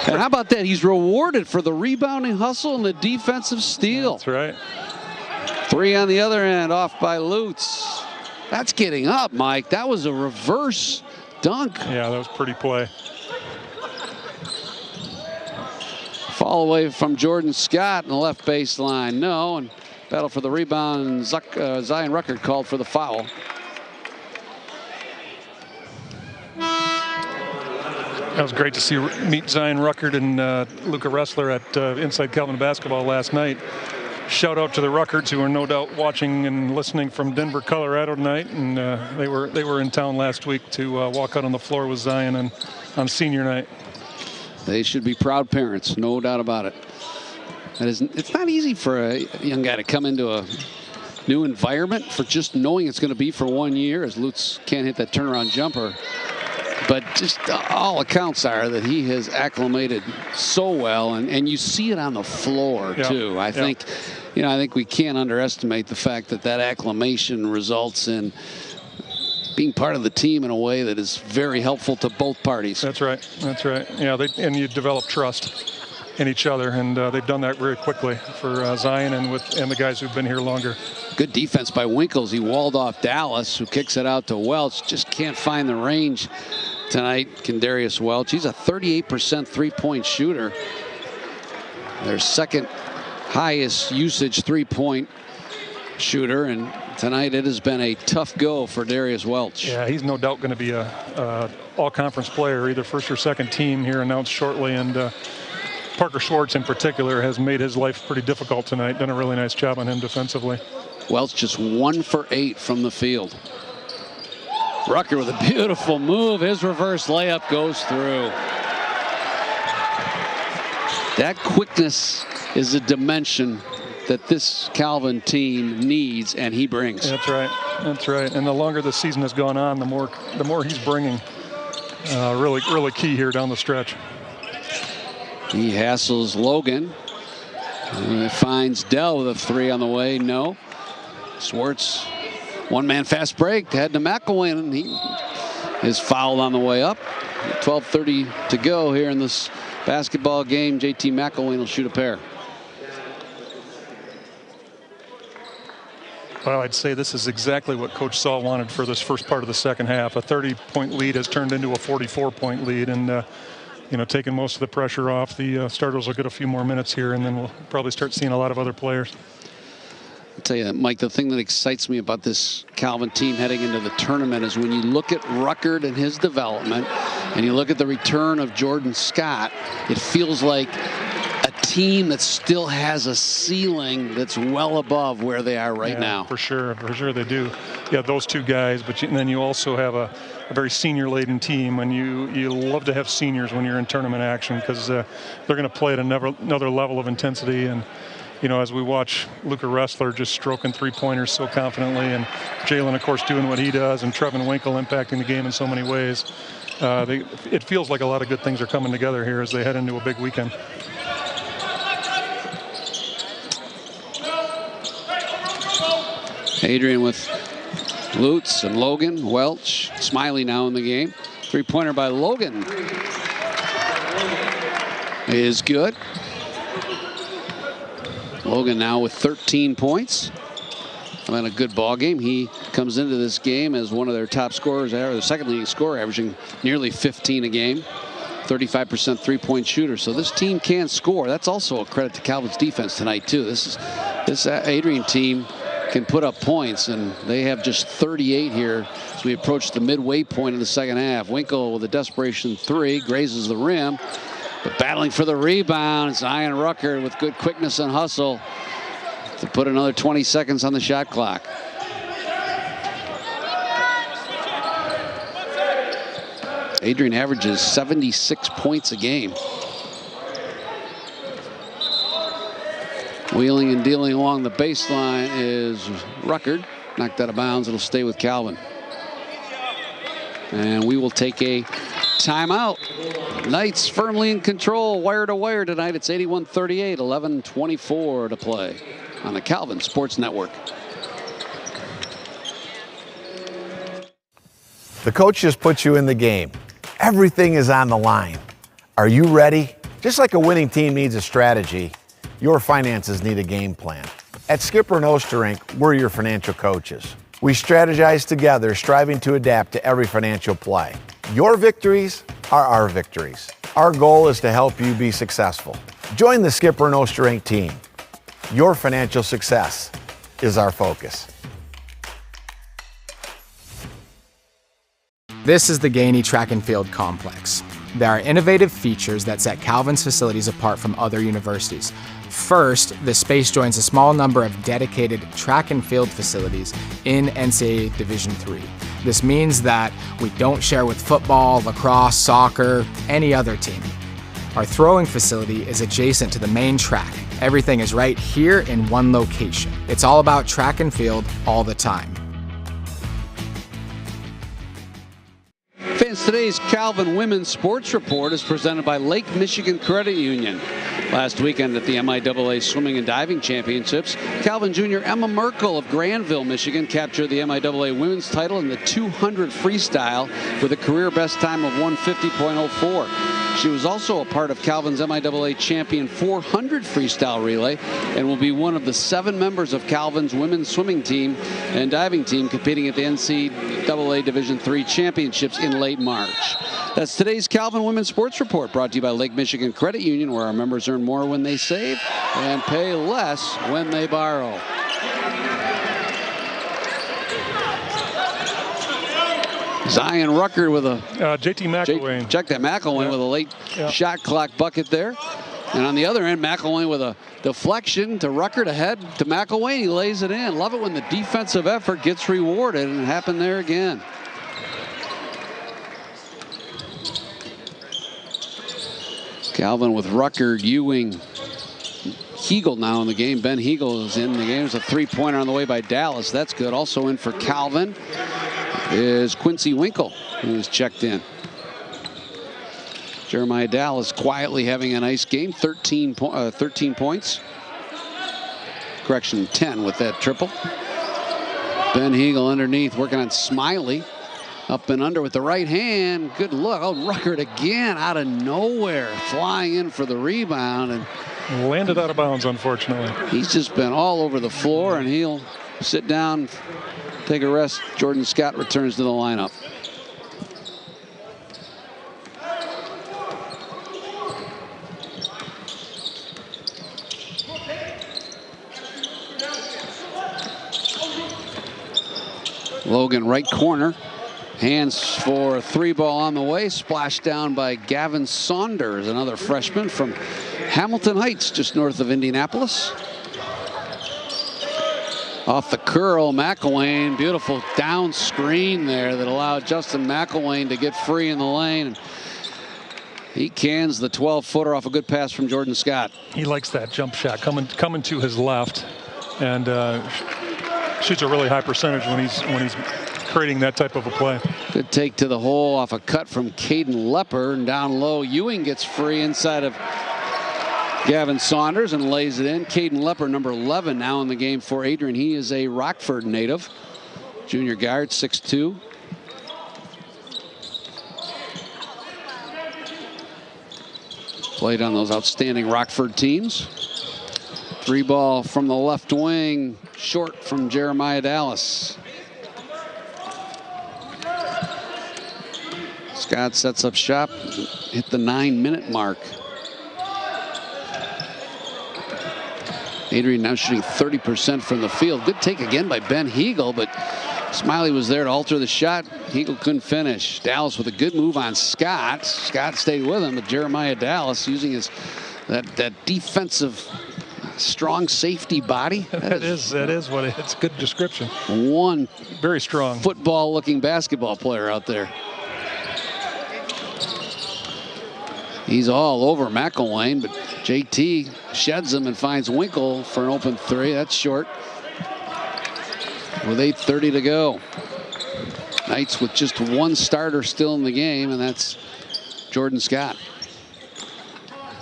And how about that? He's rewarded for the rebounding hustle and the defensive steal. That's right. Three on the other end, off by Lutz. That's getting up, Mike. That was a reverse dunk. Yeah, that was pretty play. Fall away from Jordan Scott on the left baseline. No, and battle for the rebound. Zion Ruckert called for the foul. That was great to meet Zion Ruckert and Luca Ressler at Inside Calvin Basketball last night. Shout out to the Ruckerts, who are no doubt watching and listening from Denver, Colorado tonight, and they were in town last week to walk out on the floor with Zion on senior night. They should be proud parents, no doubt about it. It's not easy for a young guy to come into a new environment for just knowing it's going to be for 1 year, as Lutz can't hit that turnaround jumper. But just all accounts are that he has acclimated so well, and you see it on the floor too. I think, I think we can't underestimate the fact that acclimation results in being part of the team in a way that is very helpful to both parties. That's right. That's right. Yeah, and you develop trust in each other, and they've done that very quickly for Zion and the guys who've been here longer. Good defense by Winkles. He walled off Dallas, who kicks it out to Welch. Just can't find the range tonight. Kendarius Welch. He's a 38% three-point shooter. Their second highest usage three-point shooter, and tonight it has been a tough go for Darius Welch. Yeah, he's no doubt going to be a all-conference player, either first or second team here announced shortly, and Parker Schwartz in particular has made his life pretty difficult tonight. Done a really nice job on him defensively. Welch just 1 for 8 from the field. Ruckert with a beautiful move. His reverse layup goes through. That quickness is a dimension that this Calvin team needs, and he brings. That's right. That's right. And the longer the season has gone on, the more he's bringing. Really key here down the stretch. He hassles Logan. Finds Dell with a three on the way. No. Schwartz, one-man fast break. Head to McElwain, and he is fouled on the way up. 12:30 to go here in this basketball game. JT McElwain will shoot a pair. Well, I'd say this is exactly what Coach Saul wanted for this first part of the second half. A 30-point lead has turned into a 44-point lead, and taking most of the pressure off. The starters will get a few more minutes here, and then we'll probably start seeing a lot of other players. I'll tell you, Mike, the thing that excites me about this Calvin team heading into the tournament is when you look at Ruckert and his development, and you look at the return of Jordan Scott, it feels like a team that still has a ceiling that's well above where they are right now. For sure they do. Yeah, those two guys, but then you also have a very senior-laden team, and you love to have seniors when you're in tournament action, because they're going to play at another level of intensity. And as we watch Luca Ressler just stroking three-pointers so confidently, and Jalen, of course, doing what he does, and Trevin Winkle impacting the game in so many ways, it feels like a lot of good things are coming together here as they head into a big weekend. Adrian with Lutz and Logan, Welch, Smiley now in the game. Three-pointer by Logan is good. Logan now with 13 points. Having a good ball game. He comes into this game as one of their top scorers, or the second leading scorer, averaging nearly 15 a game. 35% three-point shooter. So this team can score. That's also a credit to Calvin's defense tonight too. This Adrian team can put up points, and they have just 38 here as we approach the midway point of the second half. Winkle with a desperation three, grazes the rim, but battling for the rebound. Zion Ruckert with good quickness and hustle to put another 20 seconds on the shot clock. Adrian averages 76 points a game. Wheeling and dealing along the baseline is Ruckert. Knocked out of bounds. It'll stay with Calvin. And we will take a timeout. Knights firmly in control, wire to wire tonight. It's 81-38, 11:24 to play on the Calvin Sports Network. The coach just put you in the game. Everything is on the line. Are you ready? Just like a winning team needs a strategy, your finances need a game plan. At Skipper and Osterink, we're your financial coaches. We strategize together, striving to adapt to every financial play. Your victories are our victories. Our goal is to help you be successful. Join the Skipper and Osterink team. Your financial success is our focus. This is the Gainey Track and Field Complex. There are innovative features that set Calvin's facilities apart from other universities. First, the space joins a small number of dedicated track and field facilities in NCAA Division III. This means that we don't share with football, lacrosse, soccer, any other team. Our throwing facility is adjacent to the main track. Everything is right here in one location. It's all about track and field all the time. Fans, today's Calvin Women's Sports Report is presented by Lake Michigan Credit Union. Last weekend at the MIAA Swimming and Diving Championships, Calvin Jr. Emma Merkel of Granville, Michigan, captured the MIAA women's title in the 200 freestyle with a career best time of 150.04. She was also a part of Calvin's MIAA champion 400 freestyle relay and will be one of the 7 members of Calvin's women's swimming team and diving team competing at the NCAA Division III championships in late March. That's today's Calvin Women's Sports Report, brought to you by Lake Michigan Credit Union, where our members earn more when they save and pay less when they borrow. Zion Rucker with a JT McElwain. Check that, McElwain with a late shot clock bucket there. And on the other end, McElwain with a deflection to Rucker to head to McElwain. He lays it in. Love it when the defensive effort gets rewarded, and it happened there again. Calvin with Rucker, Ewing, Hegel now in the game. Ben Hegel is in the game. There's a three-pointer on the way by Dallas. That's good. Also in for Calvin is Quincy Winkle, who's checked in. Jeremiah Dallas quietly having a nice game. 13 points. Correction, 10 with that triple. Ben Hegel underneath, working on Smiley. Up and under with the right hand. Good look. Oh, Ruckert again out of nowhere, flying in for the rebound. And landed out of bounds, unfortunately. He's just been all over the floor, and he'll sit down, take a rest. Jordan Scott returns to the lineup. Logan, right corner. Hands for a 3-ball on the way. Splashed down by Gavin Saunders, another freshman from Hamilton Heights, just north of Indianapolis. Off the curl, McElwain. Beautiful down screen there that allowed Justin McElwain to get free in the lane. He cans the 12-footer off a good pass from Jordan Scott. He likes that jump shot coming to his left, and shoots a really high percentage when he's creating that type of a play. Good take to the hole off a cut from Caden Lepper, and down low Ewing gets free inside of Gavin Saunders and lays it in. Caden Lepper, number 11 now in the game for Adrian. He is a Rockford native. Junior guard, 6'2". Played on those outstanding Rockford teams. 3-ball from the left wing, short from Jeremiah Dallas. Scott sets up shop, hit the 9-minute mark. Adrian now shooting 30% from the field. Good take again by Ben Hegel, but Smiley was there to alter the shot. Hegel couldn't finish. Dallas with a good move on Scott. Scott stayed with him, but Jeremiah Dallas using his that defensive strong safety body. That is what it's a good description. One very strong football-looking basketball player out there. He's all over McElwain, but JT sheds him and finds Winkle for an open three. That's short. With 8:30 to go. Knights with just one starter still in the game, and that's Jordan Scott.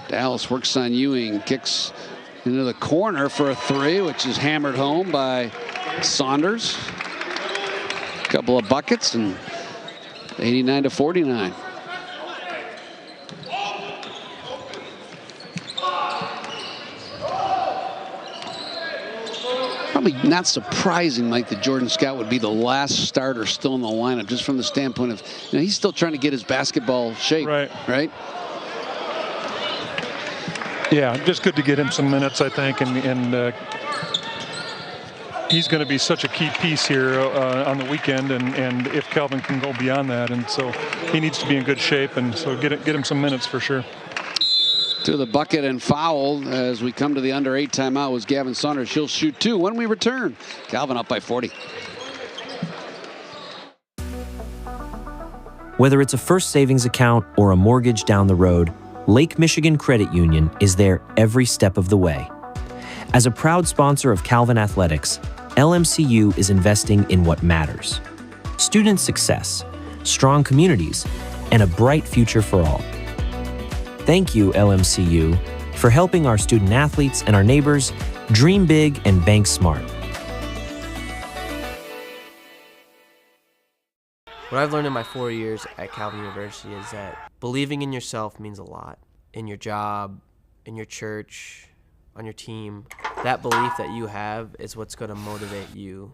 Dallas works on Ewing, kicks into the corner for a three, which is hammered home by Saunders. A couple of buckets, and 89 to 49. Probably not surprising, Mike, that Jordan Scott would be the last starter still in the lineup, just from the standpoint of, you know, he's still trying to get his basketball shape, right? Yeah, just good to get him some minutes, I think, and he's going to be such a key piece here on the weekend, and if Calvin can go beyond that, and so he needs to be in good shape, and so get him some minutes for sure. To the bucket and fouled as we come to the under 8 timeout was Gavin Saunders. He'll shoot 2 when we return. Calvin up by 40. Whether it's a first savings account or a mortgage down the road, Lake Michigan Credit Union is there every step of the way. As a proud sponsor of Calvin Athletics, LMCU is investing in what matters: student success, strong communities, and a bright future for all. Thank you, LMCU, for helping our student athletes and our neighbors dream big and bank smart. What I've learned in my 4 years at Calvin University is that believing in yourself means a lot. In your job, in your church, on your team. That belief that you have is what's going to motivate you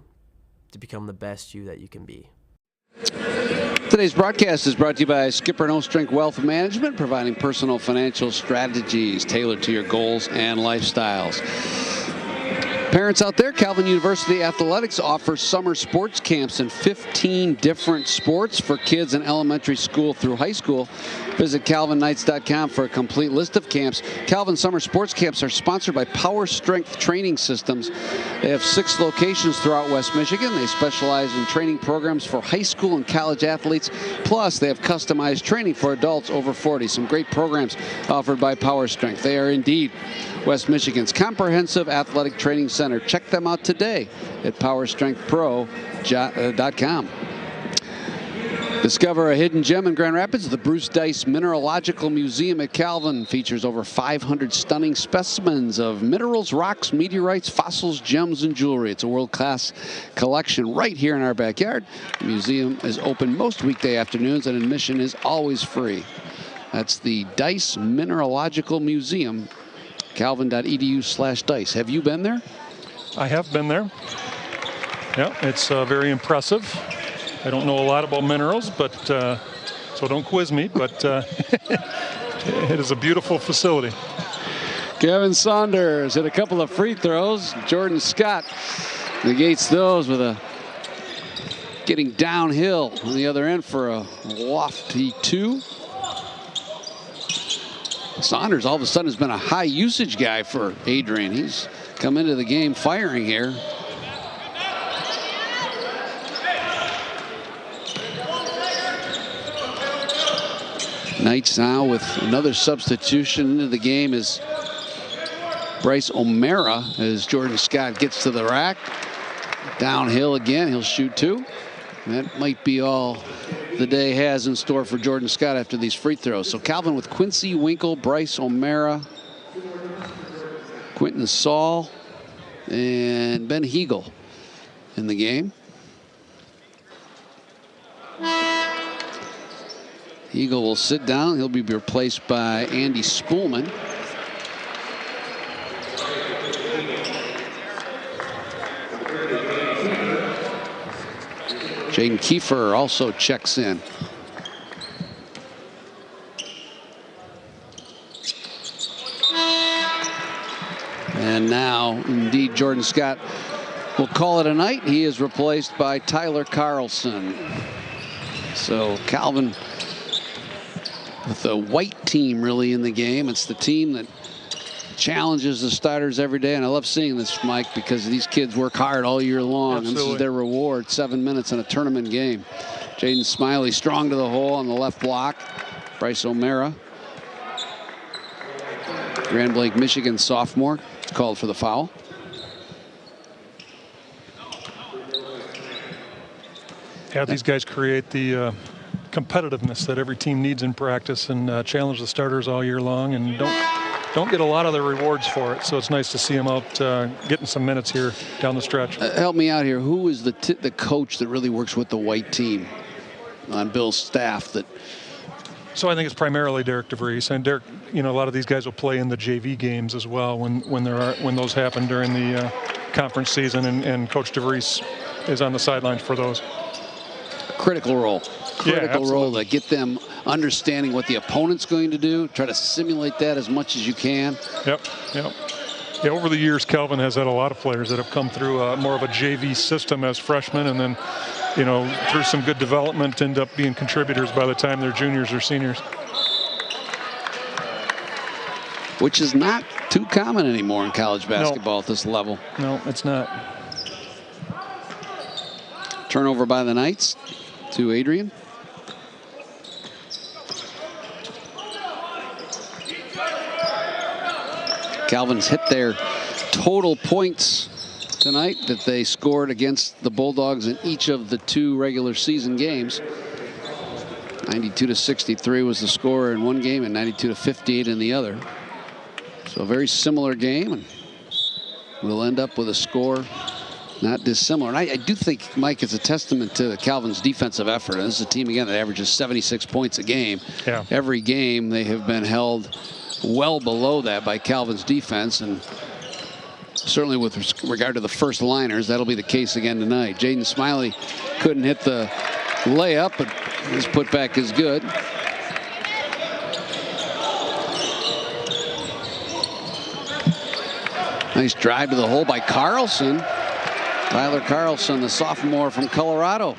to become the best you that you can be. Today's broadcast is brought to you by Skipper No Strength Wealth Management, providing personal financial strategies tailored to your goals and lifestyles. Parents out there, Calvin University Athletics offers summer sports camps in 15 different sports for kids in elementary school through high school. Visit calvinknights.com for a complete list of camps. Calvin Summer Sports Camps are sponsored by Power Strength Training Systems. They have 6 locations throughout West Michigan. They specialize in training programs for high school and college athletes. Plus, they have customized training for adults over 40. Some great programs offered by Power Strength. They are indeed West Michigan's comprehensive athletic training center. Check them out today at powerstrengthpro.com. Discover a hidden gem in Grand Rapids. The Bruce Dice Mineralogical Museum at Calvin features over 500 stunning specimens of minerals, rocks, meteorites, fossils, gems, and jewelry. It's a world-class collection right here in our backyard. The museum is open most weekday afternoons, and admission is always free. That's the Dice Mineralogical Museum, calvin.edu/dice. Have you been there? I have been there. Yeah, it's very impressive. I don't know a lot about minerals, but so don't quiz me, but it is a beautiful facility. Gavin Saunders hit a couple of free throws. Jordan Scott negates those with a getting downhill on the other end for a lofty 2. Saunders all of a sudden has been a high usage guy for Adrian. He's come into the game firing here. Knights now with another substitution into the game is Bryce O'Mara as Jordan Scott gets to the rack. Downhill again, he'll shoot 2. That might be all the day has in store for Jordan Scott after these free throws. So Calvin with Quincy Winkle, Bryce O'Mara, Quentin Saul, and Ben Hegel in the game. Hegel will sit down. He'll be replaced by Andy Spoolman. Jaden Kiefer also checks in. And now, indeed, Jordan Scott will call it a night. He is replaced by Tyler Carlson. So Calvin with the white team really in the game. It's the team that challenges the starters every day, and I love seeing this, Mike, because these kids work hard all year long. Absolutely. And this is their reward, 7 minutes in a tournament game. Jaden Smiley strong to the hole on the left block. Bryce O'Mara Grand Blanc, Michigan sophomore called for the foul. Yeah, these guys create the competitiveness that every team needs in practice and challenge the starters all year long, and don't get a lot of the rewards for it. So it's nice to see them out getting some minutes here down the stretch. Help me out here. Who is the coach that really works with the white team on Bill's staff? So I think it's primarily Derek DeVries, and Derek, a lot of these guys will play in the JV games as well when those happen during the conference season, and Coach DeVries is on the sidelines for those. Critical role to get them understanding what the opponent's going to do, try to simulate that as much as you can. Yep. Yeah, over the years, Calvin has had a lot of players that have come through more of a JV system as freshmen, and then, through some good development, end up being contributors by the time they're juniors or seniors. Which is not too common anymore in college basketball at this level. No, it's not. Turnover by the Knights to Adrian. Calvin's hit their total points tonight that they scored against the Bulldogs in each of the 2 regular season games. 92-63 was the score in one game and 92-58 in the other. So a very similar game, and we'll end up with a score not dissimilar. And I do think, Mike, it's a testament to Calvin's defensive effort. And this is a team, again, that averages 76 points a game. Yeah. Every game they have been held well below that by Calvin's defense, and certainly with regard to the first liners, that'll be the case again tonight. Jaden Smiley couldn't hit the layup, but his putback is good. Nice drive to the hole by Carlson. Tyler Carlson, the sophomore from Colorado.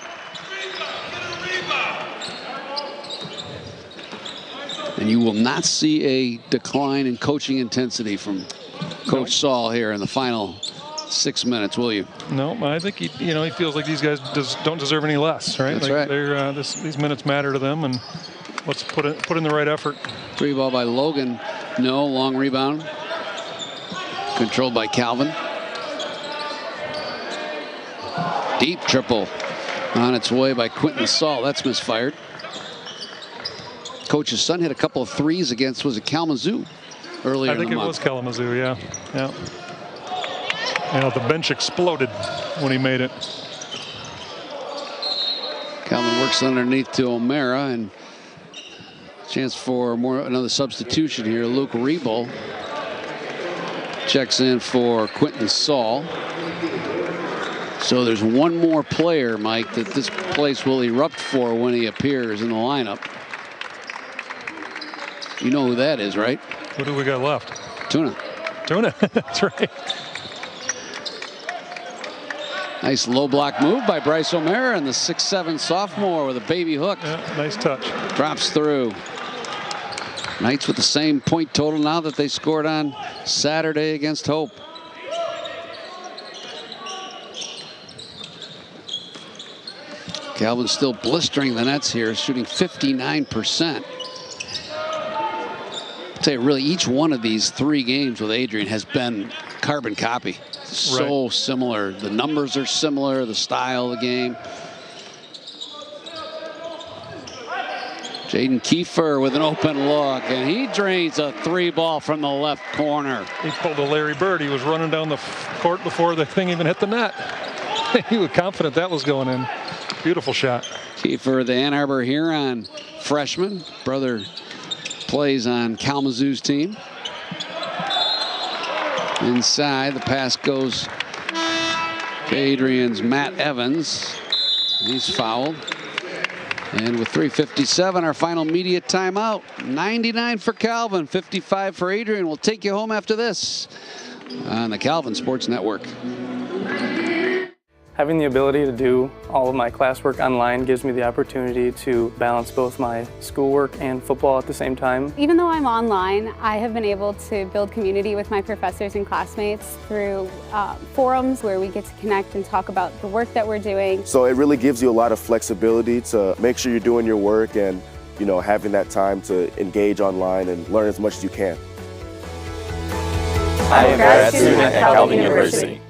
And you will not see a decline in coaching intensity from Coach Saul here in the final 6 minutes, will you? No, I think he feels like these guys don't deserve any less, right? That's right. These minutes matter to them, and let's put in the right effort. 3 ball by Logan. No, long rebound. Controlled by Calvin. Deep triple on its way by Quentin Saul. That's misfired. Coach's son hit a couple of threes against, was it Kalamazoo earlier in the month? I think it was Kalamazoo, yeah. The bench exploded when he made it. Calvin works underneath to O'Mara, and chance for another substitution here. Luke Riebel checks in for Quentin Saul. So there's one more player, Mike, that this place will erupt for when he appears in the lineup. You know who that is, right? What do we got left? Tuna. That's right. Nice low block move by Bryce O'Mara, and the 6'7" sophomore with a baby hook. Yeah, nice touch. Drops through. Knights with the same point total now that they scored on Saturday against Hope. Calvin's still blistering the nets here, shooting 59%. I'll tell you, really, each one of these 3 games with Adrian has been carbon copy. So similar. The numbers are similar, the style of the game. Jaden Kiefer with an open look, and he drains a 3 ball from the left corner. He pulled a Larry Bird. He was running down the court before the thing even hit the net. He was confident that was going in. Beautiful shot. Kiefer, the Ann Arbor Huron freshman. Brother plays on Kalamazoo's team. Inside, the pass goes to Adrian's Matt Evans. He's fouled. And with 3:57, our final media timeout. 99 for Calvin, 55 for Adrian. We'll take you home after this on the Calvin Sports Network. Having the ability to do all of my classwork online gives me the opportunity to balance both my schoolwork and football at the same time. Even though I'm online, I have been able to build community with my professors and classmates through forums where we get to connect and talk about the work that we're doing. So it really gives you a lot of flexibility to make sure you're doing your work and, having that time to engage online and learn as much as you can. I am a grad student at Calvin University.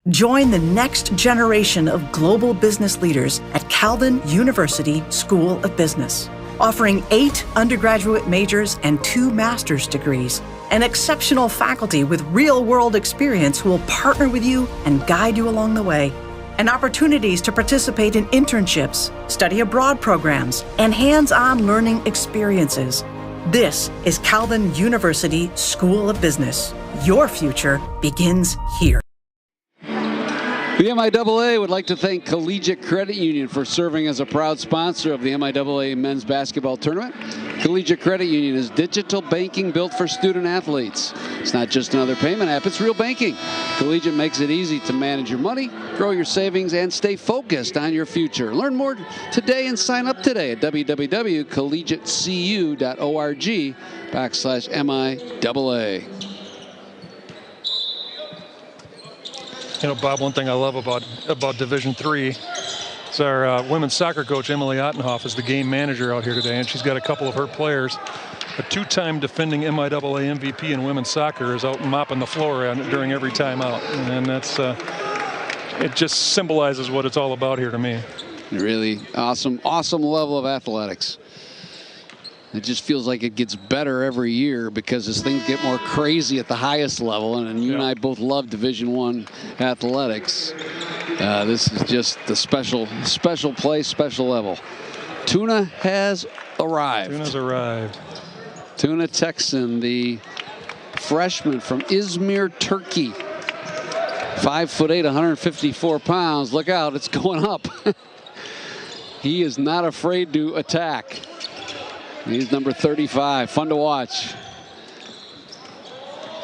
Join the next generation of global business leaders at Calvin University School of Business, offering 8 undergraduate majors and 2 master's degrees, and exceptional faculty with real-world experience who will partner with you and guide you along the way, and opportunities to participate in internships, study abroad programs, and hands-on learning experiences. This is Calvin University School of Business. Your future begins here. The MIAA would like to thank Collegiate Credit Union for serving as a proud sponsor of the MIAA men's basketball tournament. Collegiate Credit Union is digital banking built for student athletes. It's not just another payment app, it's real banking. Collegiate makes it easy to manage your money, grow your savings, and stay focused on your future. Learn more today and sign up today at www.collegiatecu.org/MIAA. You know, Bob, one thing I love about Division III is our women's soccer coach, Emily Ottenhoff, is the game manager out here today, and she's got a couple of her players. A 2-time defending MIAA MVP in women's soccer is out mopping the floor during every timeout, and that's it just symbolizes what it's all about here to me. Really awesome level of athletics. It just feels like it gets better every year because as things get more crazy at the highest level, and you and I both love Division I athletics. This is just the special place, special level. Tuna has arrived. Tuna's arrived. Tuna Texan, the freshman from Izmir, Turkey. 5'8", 154 pounds. Look out, it's going up. He is not afraid to attack. He's number 35. Fun to watch.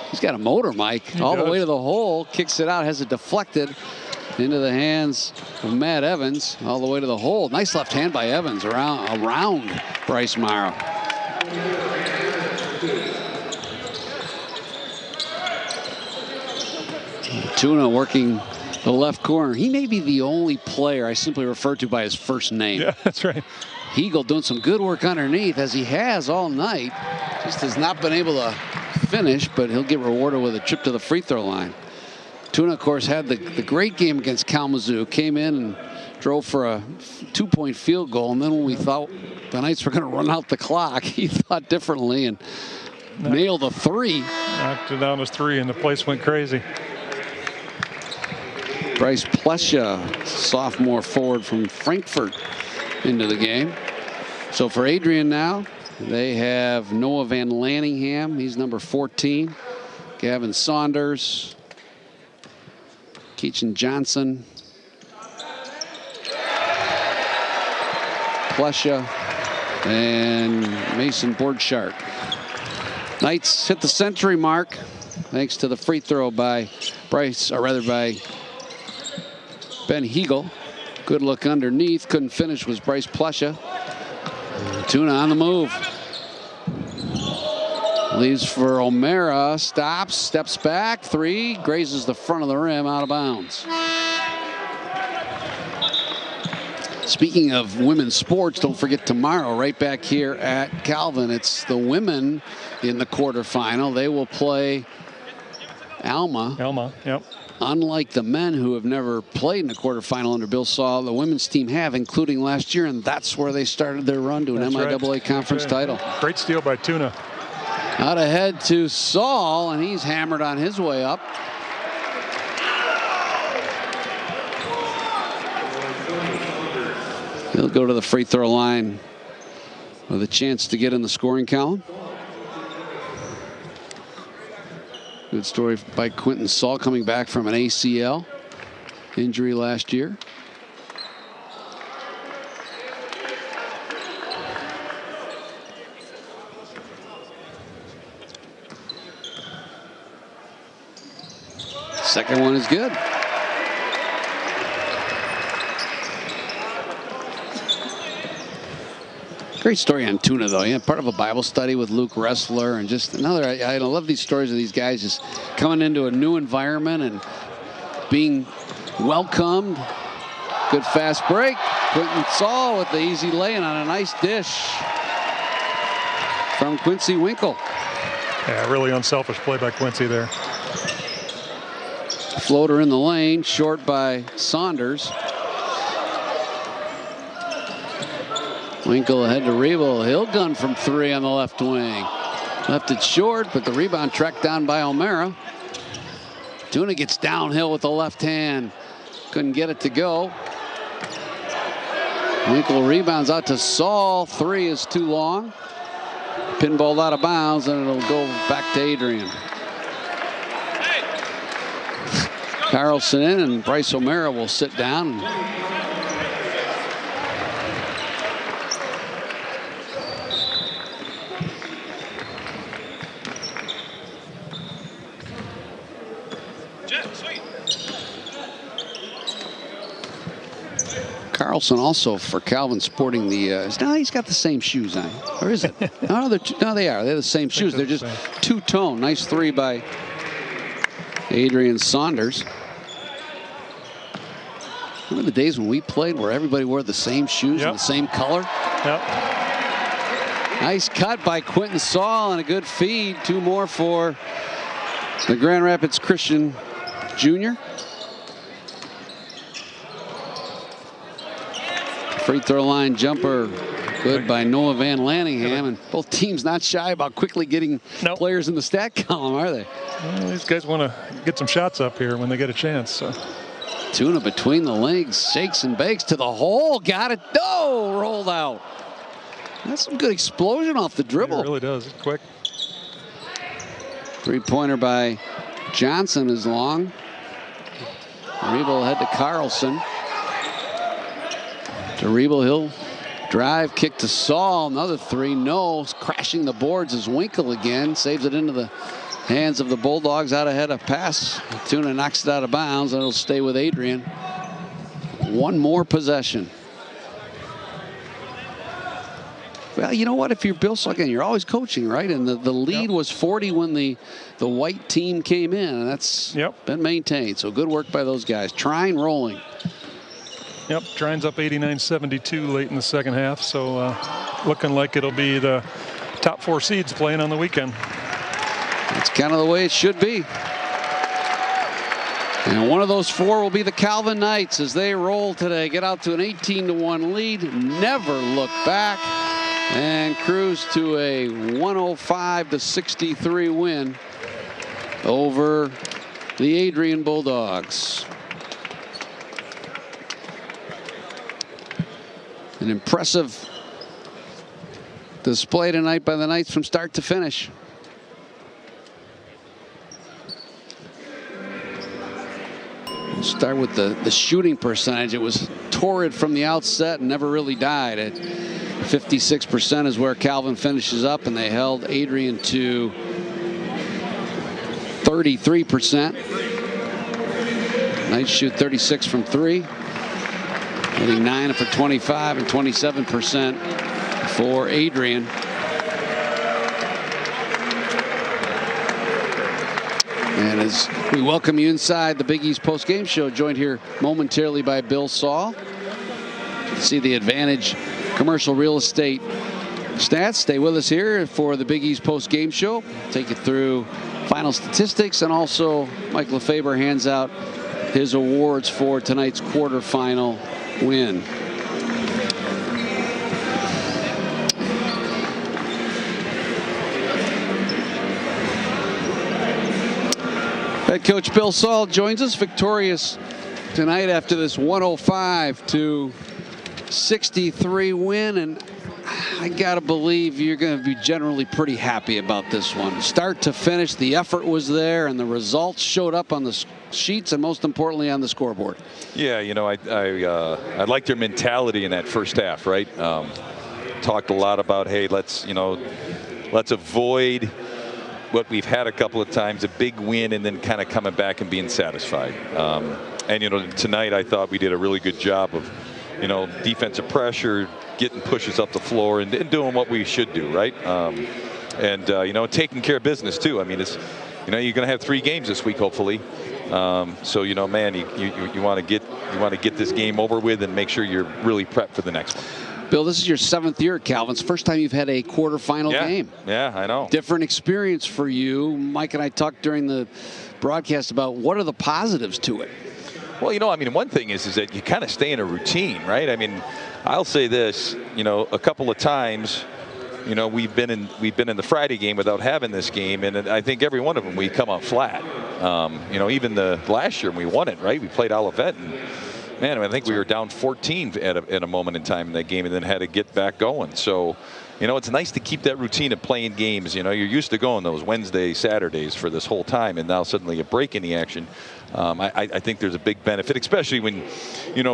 He's got a motor, Mike. All the way to the hole. Kicks it out. Has it deflected into the hands of Matt Evans. All the way to the hole. Nice left hand by Evans around Bryce Morrow. Tuna working the left corner. He may be the only player I simply refer to by his first name. Yeah, that's right. Hegel doing some good work underneath, as he has all night. Just has not been able to finish, but he'll get rewarded with a trip to the free throw line. Tuna, of course, had the great game against Kalamazoo. Came in and drove for a 2-point field goal, and then when we thought the Knights were going to run out the clock, he thought differently and nailed a 3. Knocked it down as 3, and the place went crazy. Bryce Plesha, sophomore forward from Frankfurt, into the game. So for Adrian now, they have Noah Van Lanningham. He's number 14. Gavin Saunders. Keachin Johnson. Plesha. And Mason Bordshark. Knights hit the century mark thanks to the free throw by Bryce, or rather by Ben Hegel. Good look underneath. Couldn't finish was Bryce Plesha. Tuna on the move. Leaves for O'Mara. Stops. Steps back. 3. Grazes the front of the rim. Out of bounds. Speaking of women's sports, don't forget tomorrow, right back here at Calvin, it's the women in the quarterfinal. They will play Alma. Alma, yep. Unlike the men who have never played in the quarterfinal under Bill Saul, the women's team have, including last year, and that's where they started their run to an MIAA conference title. Great steal by Tuna. Out ahead to Saul, and he's hammered on his way up. He'll go to the free throw line with a chance to get in the scoring column. Good story by Quentin Saul, coming back from an ACL injury last year. Second one is good. Great story on Tuna, though. Yeah, part of a Bible study with Luke Ressler, and just another. I love these stories of these guys just coming into a new environment and being welcomed. Good fast break. Quentin Saul with the easy lay-in on a nice dish from Quincy Winkle. Yeah, really unselfish play by Quincy there. Floater in the lane, short by Saunders. Winkle ahead to Rebo. He'll gun from 3 on the left wing. Left it short, but the rebound tracked down by O'Mara. Tuna gets downhill with the left hand. Couldn't get it to go. Winkle rebounds out to Saul. 3 is too long. Pinballed out of bounds, and it'll go back to Adrian. Carlson in, and Bryce O'Mara will sit down. Carlson also for Calvin sporting the. No, he's got the same shoes on, or is it? No, they are. They're the same shoes. They're just two-tone. Nice 3 by Adrian Saunders. Remember the days when we played where everybody wore the same shoes and the same color? Yep. Nice cut by Quentin Saul and a good feed. 2 more for the Grand Rapids Christian Jr. Free throw line jumper good by Noah Van Lanningham, and both teams not shy about quickly getting players in the stat column, are they? Well, these guys want to get some shots up here when they get a chance. So. Tuna between the legs, shakes and bakes to the hole, got it. No, rolled out. That's some good explosion off the dribble. It really does. It's quick. 3-pointer by Johnson is long. Rebo head to Carlson. To Rebo, he'll drive, kick to Saul. Another 3, no. Crashing the boards is Winkle again. Saves it into the hands of the Bulldogs out ahead of pass. Tuna knocks it out of bounds, and it'll stay with Adrian. 1 more possession. Well, you know what? If you're Bill Suckin, you're always coaching, right? And the lead was 40 when the white team came in, and that's been maintained. So good work by those guys. Trine rolling. Yep, Trine's up 89-72 late in the second half. So looking like it'll be the top 4 seeds playing on the weekend. That's kind of the way it should be. And one of those 4 will be the Calvin Knights as they roll today. Get out to an 18-1 lead. Never look back. And cruise to a 105-63 win over the Adrian Bulldogs. An impressive display tonight by the Knights from start to finish. We'll start with the shooting percentage. It was torrid from the outset and never really died. At 56% is where Calvin finishes up, and they held Adrian to 33%. Knights shoot 36 from 3. Hitting 9 for 25 and 27% for Adrian. And as we welcome you inside the Big East post-game show, joined here momentarily by Bill Saul. See the Advantage Commercial Real Estate stats. Stay with us here for the Big East post-game show. Take you through final statistics, and also Mike Lefebvre hands out his awards for tonight's quarterfinal win. Head coach Bill Saul joins us, victorious tonight after this 105-63 win, and I gotta believe you're going to be generally pretty happy about this one. Start to finish, the effort was there, and the results showed up on the sheets, and most importantly on the scoreboard. Yeah, you know, I like their mentality in that first half, right? Talked a lot about, hey, let's avoid what we've had a couple of times, a big win, and then kind of coming back and being satisfied. And you know, tonight I thought we did a really good job of, you know, defensive pressure, getting pushes up the floor, and doing what we should do, right? You know, taking care of business too. I mean, it's, you know, you're going to have 3 games this week, hopefully. So you know, man, you want to get this game over with and make sure you're really prepped for the next one. Bill, this is your 7th year at Calvin. It's the first time you've had a quarterfinal game. Yeah, I know. Different experience for you. Mike and I talked during the broadcast about what are the positives to it. Well, I mean, one thing is that you kind of stay in a routine, right? I mean, I'll say this, a couple of times, we've been in the Friday game without having this game, and I think every one of them we come out flat. Even the last year when we won it, right? We played Olivet, and man, I think we were down 14 at a moment in time in that game, and then had to get back going. So, it's nice to keep that routine of playing games. You're used to going those Wednesday, Saturdays for this whole time, and now suddenly a break in the action. I think there's a big benefit, especially when,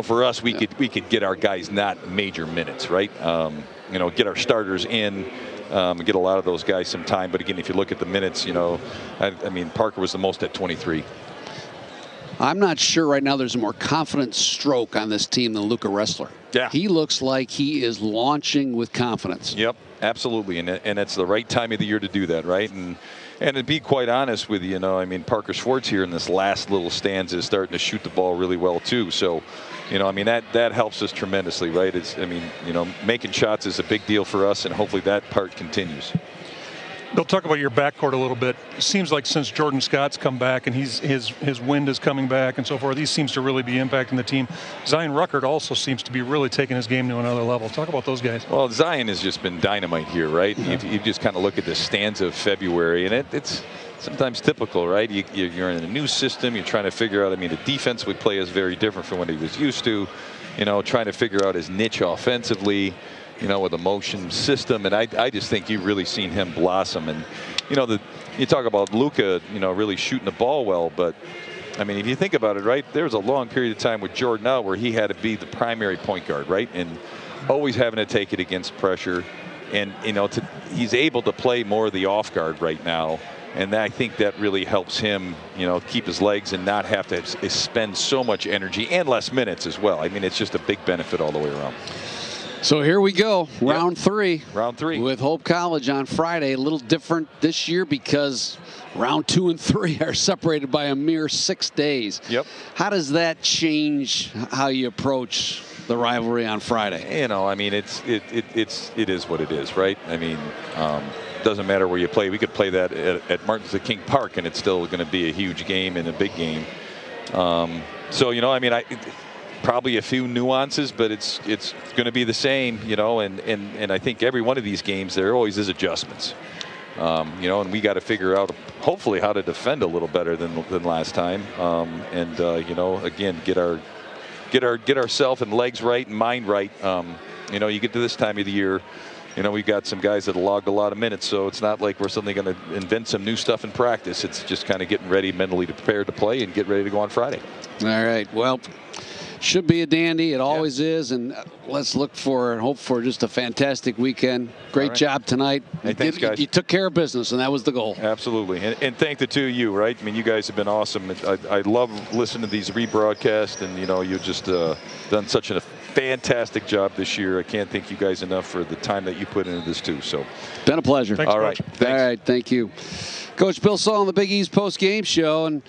for us, we could get our guys not major minutes, right? Get our starters in, get a lot of those guys some time. But again, if you look at the minutes, I mean, Parker was the most at 23. I'm not sure right now there's a more confident stroke on this team than Luca Ressler. Yeah. He looks like he is launching with confidence. Yep, absolutely. And it's the right time of the year to do that, right? And to be quite honest with you, I mean, Parker Schwartz here in this last little stanza is starting to shoot the ball really well too. So, I mean, that helps us tremendously, right? Making shots is a big deal for us, and hopefully that part continues. Bill, talk about your backcourt a little bit. It seems like since Jordan Scott's come back and his wind is coming back and so forth, he seems to really be impacting the team. Zion Ruckert also seems to be really taking his game to another level. Talk about those guys. Well, Zion has just been dynamite here, right? You just kind of look at the stanza of February, and it's sometimes typical, right? You're in a new system. You're trying to figure out, I mean, the defense we play is very different from what he was used to. Trying to figure out his niche offensively. With a motion system, and I just think you've really seen him blossom. And you talk about Luca, really shooting the ball well, but I mean, if you think about it, right, there was a long period of time with Jordan out where he had to be the primary point guard, right, and always having to take it against pressure. And he's able to play more of the off guard right now, and I think that really helps him, keep his legs and not have to spend so much energy and less minutes as well. I mean, it's just a big benefit all the way around. So here we go, round three. Round 3 with Hope College on Friday. A little different this year because round 2 and 3 are separated by a mere 6 days. Yep. How does that change how you approach the rivalry on Friday? I mean, it is what it is, right? I mean, doesn't matter where you play. We could play that at Martin Luther King Park, and it's still going to be a huge game and a big game. So I mean, probably a few nuances, but it's going to be the same, and I think every one of these games there always is adjustments, and we got to figure out hopefully how to defend a little better than last time, and again get ourselves and legs right and mind right. You get to this time of the year, we've got some guys that logged a lot of minutes, so it's not like we're suddenly going to invent some new stuff in practice. It's just kind of getting ready mentally prepared to play and get ready to go on Friday. All right, well, should be a dandy. It always is, and let's look for and hope for just a fantastic weekend. Great job tonight. Hey, thanks, guys. You took care of business, and that was the goal. Absolutely, and thank the two of you, right? I mean, you guys have been awesome. I love listening to these rebroadcasts, and you've just done such a fantastic job this year. I can't thank you guys enough for the time that you put into this too. So, been a pleasure. Thanks, all right, Coach. thanks. All right, thank you, Coach Bill Saul on the Big East post-game show, and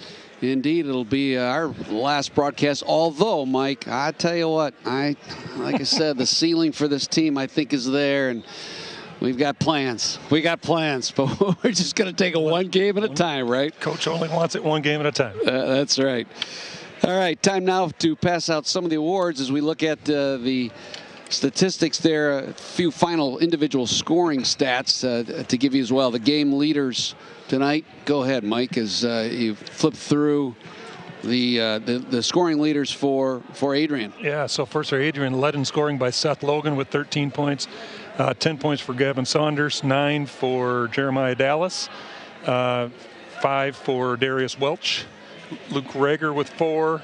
indeed, it'll be our last broadcast. Although, Mike, I tell you what, like I said, the ceiling for this team, I think, is there, and we've got plans. We got plans, but we're just going to take it one game at a time, right? Coach only wants it one game at a time. That's right. All right, time now to pass out some of the awards as we look at the statistics there. A few final individual scoring stats to give you as well. The game leaders tonight. Go ahead, Mike, as you flip through the scoring leaders for Adrian. Yeah, so first for Adrian, led in scoring by Seth Logan with 13 points. 10 points for Gavin Saunders, 9 for Jeremiah Dallas, 5 for Darius Welch, Luke Rager with 4,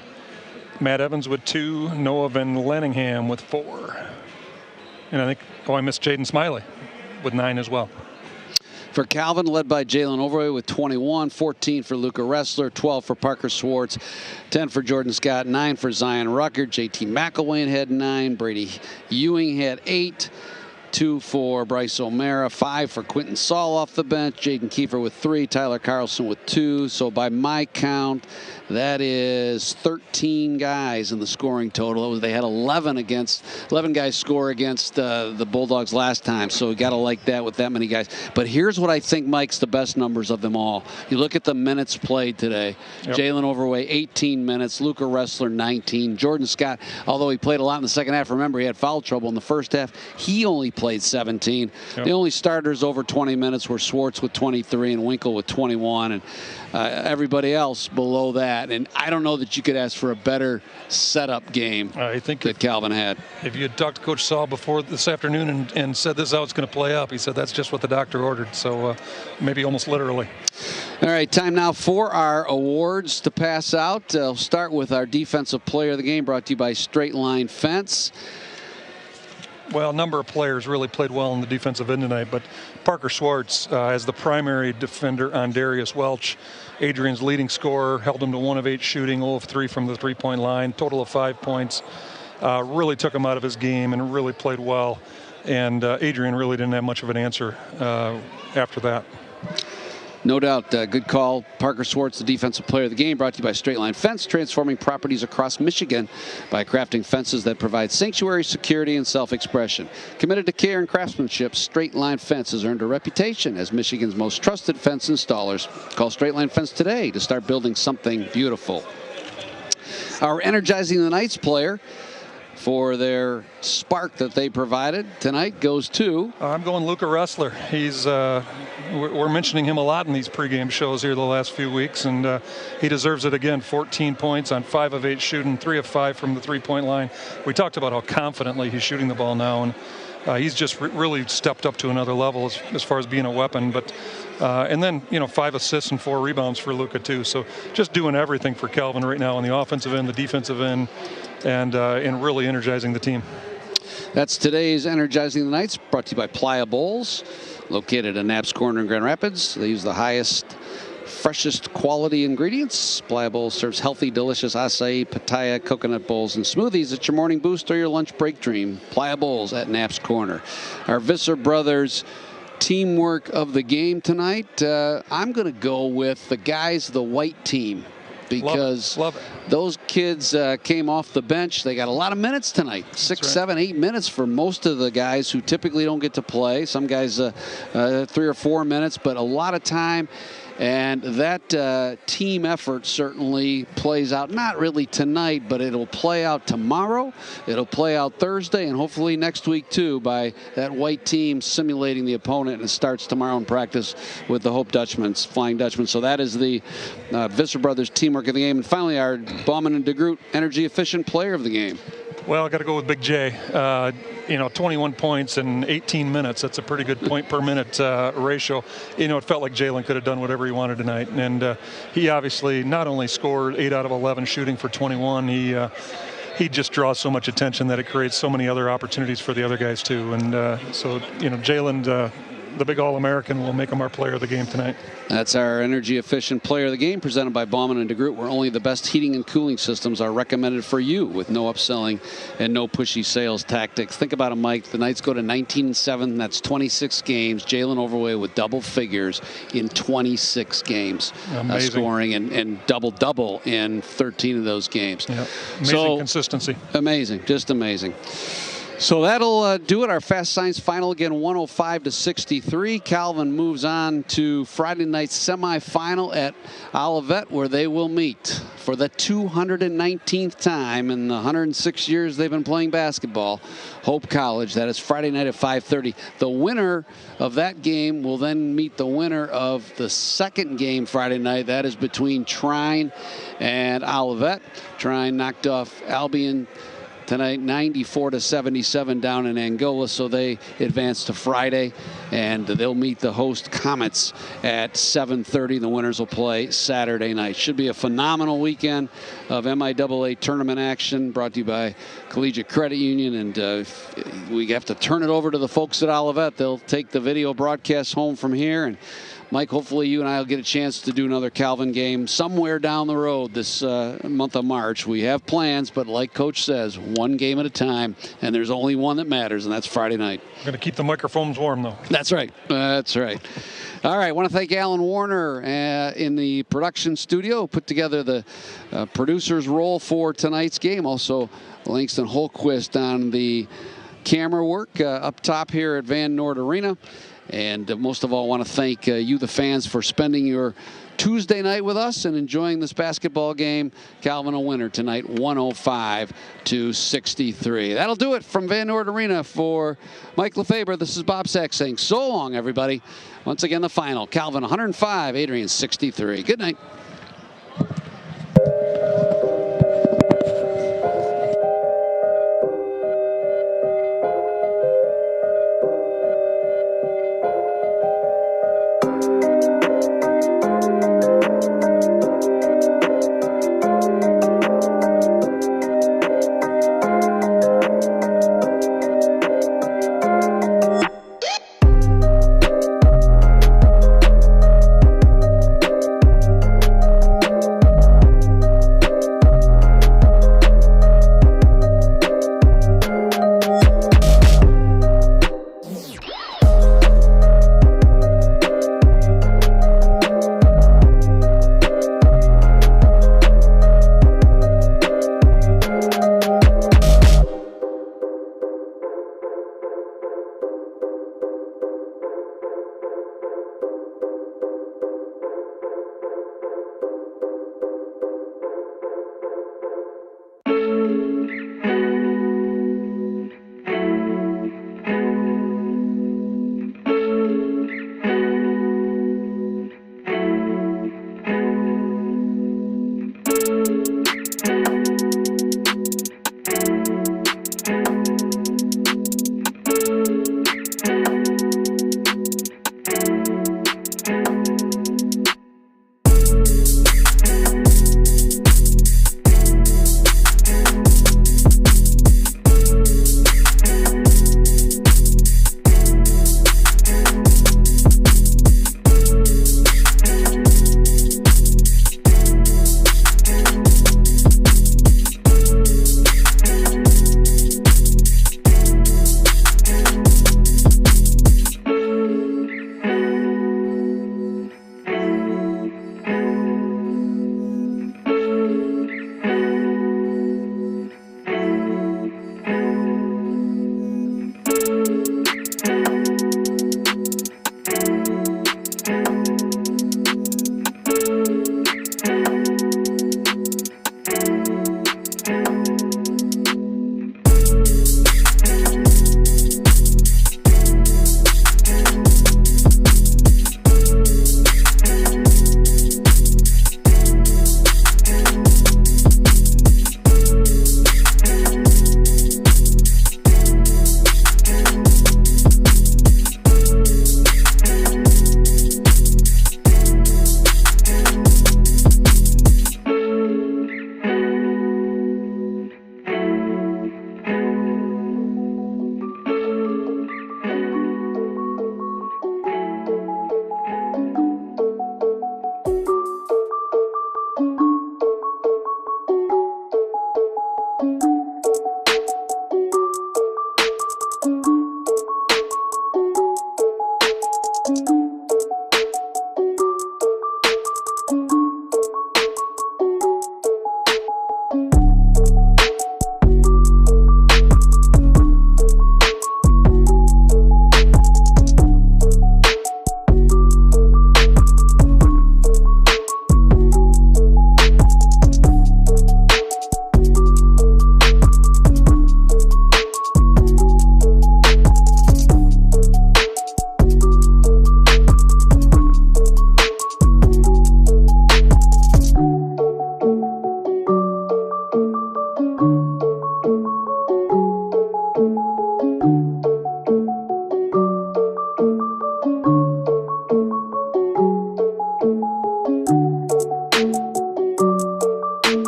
Matt Evans with 2, Noah Van Lenningham with 4. And I think, I missed Jaden Smiley with 9 as well. For Calvin, led by Jalen Overway with 21, 14 for Luca Ressler, 12 for Parker Schwartz, 10 for Jordan Scott, 9 for Zion Ruckert. JT McElwain had 9, Brady Ewing had 8, 2 for Bryce O'Mara, 5 for Quentin Saul off the bench, Jaden Kiefer with 3, Tyler Carlson with 2. So by my count, that is 13 guys in the scoring total. They had 11 guys score against the Bulldogs last time, so we got to like that with that many guys. But here's what I think Mike's the best numbers of them all. You look at the minutes played today. Yep. Jalen Overway, 18 minutes. Luca Ressler, 19. Jordan Scott, although he played a lot in the second half, remember he had foul trouble in the first half. He only played 17. Yep. The only starters over 20 minutes were Swartz with 23 and Winkle with 21. And everybody else below that. And I don't know that you could ask for a better setup game I think that Calvin had. If you had talked to Coach Saul before this afternoon and said this is how it's going to play up, he said that's just what the doctor ordered. So maybe almost literally. All right, time now for our awards to pass out. I'll start with our Defensive Player of the Game, brought to you by Straight Line Fence. Well, a number of players really played well in the defensive end tonight, but Parker Swartz as the primary defender on Darius Welch. Adrian's leading scorer, held him to 1 of 8 shooting, 0 of 3 from the three-point line, total of 5 points. Really took him out of his game and really played well. And Adrian really didn't have much of an answer after that. No doubt, good call. Parker Swartz, the Defensive Player of the Game, brought to you by Straight Line Fence, transforming properties across Michigan by crafting fences that provide sanctuary, security, and self-expression. Committed to care and craftsmanship, Straight Line Fence has earned a reputation as Michigan's most trusted fence installers. Call Straight Line Fence today to start building something beautiful. Our Energizing the Nights player for their spark that they provided tonight goes to... I'm going Luca Ressler. He's we're mentioning him a lot in these pregame shows here the last few weeks, and he deserves it again. 14 points on 5 of 8 shooting, 3 of 5 from the three-point line. We talked about how confidently he's shooting the ball now, and he's just really stepped up to another level as far as being a weapon. But and then 5 assists and 4 rebounds for Luca too. So just doing everything for Calvin right now on the offensive end, the defensive end, and really energizing the team. That's today's Energizing the Nights, brought to you by Playa Bowls, located in Knapp's Corner in Grand Rapids. They use the highest, freshest quality ingredients. Playa Bowls serves healthy, delicious acai, pitaya, coconut bowls, and smoothies. It's your morning boost or your lunch break dream. Playa Bowls at Knapp's Corner. Our Visser Brothers teamwork of the game tonight. I'm going to go with the guys, the white team, because love it. Those kids came off the bench. They got a lot of minutes tonight, 6, 7, 8 minutes for most of the guys who typically don't get to play. Some guys 3 or 4 minutes, but a lot of time. And that team effort certainly plays out, not really tonight, but it'll play out tomorrow. It'll play out Thursday, and hopefully next week, too, by that white team simulating the opponent. And it starts tomorrow in practice with the Hope Dutchmen, Flying Dutchmen. So that is the Visser Brothers teamwork of the game. And finally, our Bauman and DeGroot energy efficient player of the game. Well, I got to go with Big J. 21 points in 18 minutes. That's a pretty good point per minute ratio. It felt like Jalen could have done whatever he wanted tonight. And he obviously not only scored 8 out of 11 shooting for 21, he just draws so much attention that it creates so many other opportunities for the other guys too. And so Jalen, the big All-American, will make him our player of the game tonight. That's our energy efficient player of the game, presented by Bauman and DeGroot, where only the best heating and cooling systems are recommended for you, with no upselling and no pushy sales tactics. Think about it, Mike. The Knights go to 19-7. That's 26 games. Jalen Overway with double figures in 26 games, scoring and double in 13 of those games. Yep. Amazing consistency. Amazing, just amazing. So that'll do it. Our Fast Science final again, 105-63. Calvin moves on to Friday night's semifinal at Olivet, where they will meet for the 219th time in the 106 years they've been playing basketball, Hope College. That is Friday night at 5:30. The winner of that game will then meet the winner of the second game Friday night. That is between Trine and Olivet. Trine knocked off Albion tonight, 94-77 down in Angola, so they advance to Friday, and they'll meet the host Comets at 7:30. The winners will play Saturday night. Should be a phenomenal weekend of MIAA tournament action, brought to you by Collegiate Credit Union, and we have to turn it over to the folks at Olivet. They'll take the video broadcast home from here, and Mike, hopefully you and I will get a chance to do another Calvin game somewhere down the road this month of March. We have plans, but like Coach says, one game at a time, and there's only one that matters, and that's Friday night. We're going to keep the microphones warm, though. That's right. That's right. All right, I want to thank Alan Warner in the production studio, put together the producer's role for tonight's game. Also, Langston Holquist on the camera work up top here at Van Noord Arena. And most of all, I want to thank you, the fans, for spending your Tuesday night with us and enjoying this basketball game. Calvin a winner tonight, 105-63. That'll do it from Van Noord Arena. For Mike Lefebvre, this is Bob Sack saying so long, everybody. Once again, the final. Calvin 105, Adrian 63. Good night.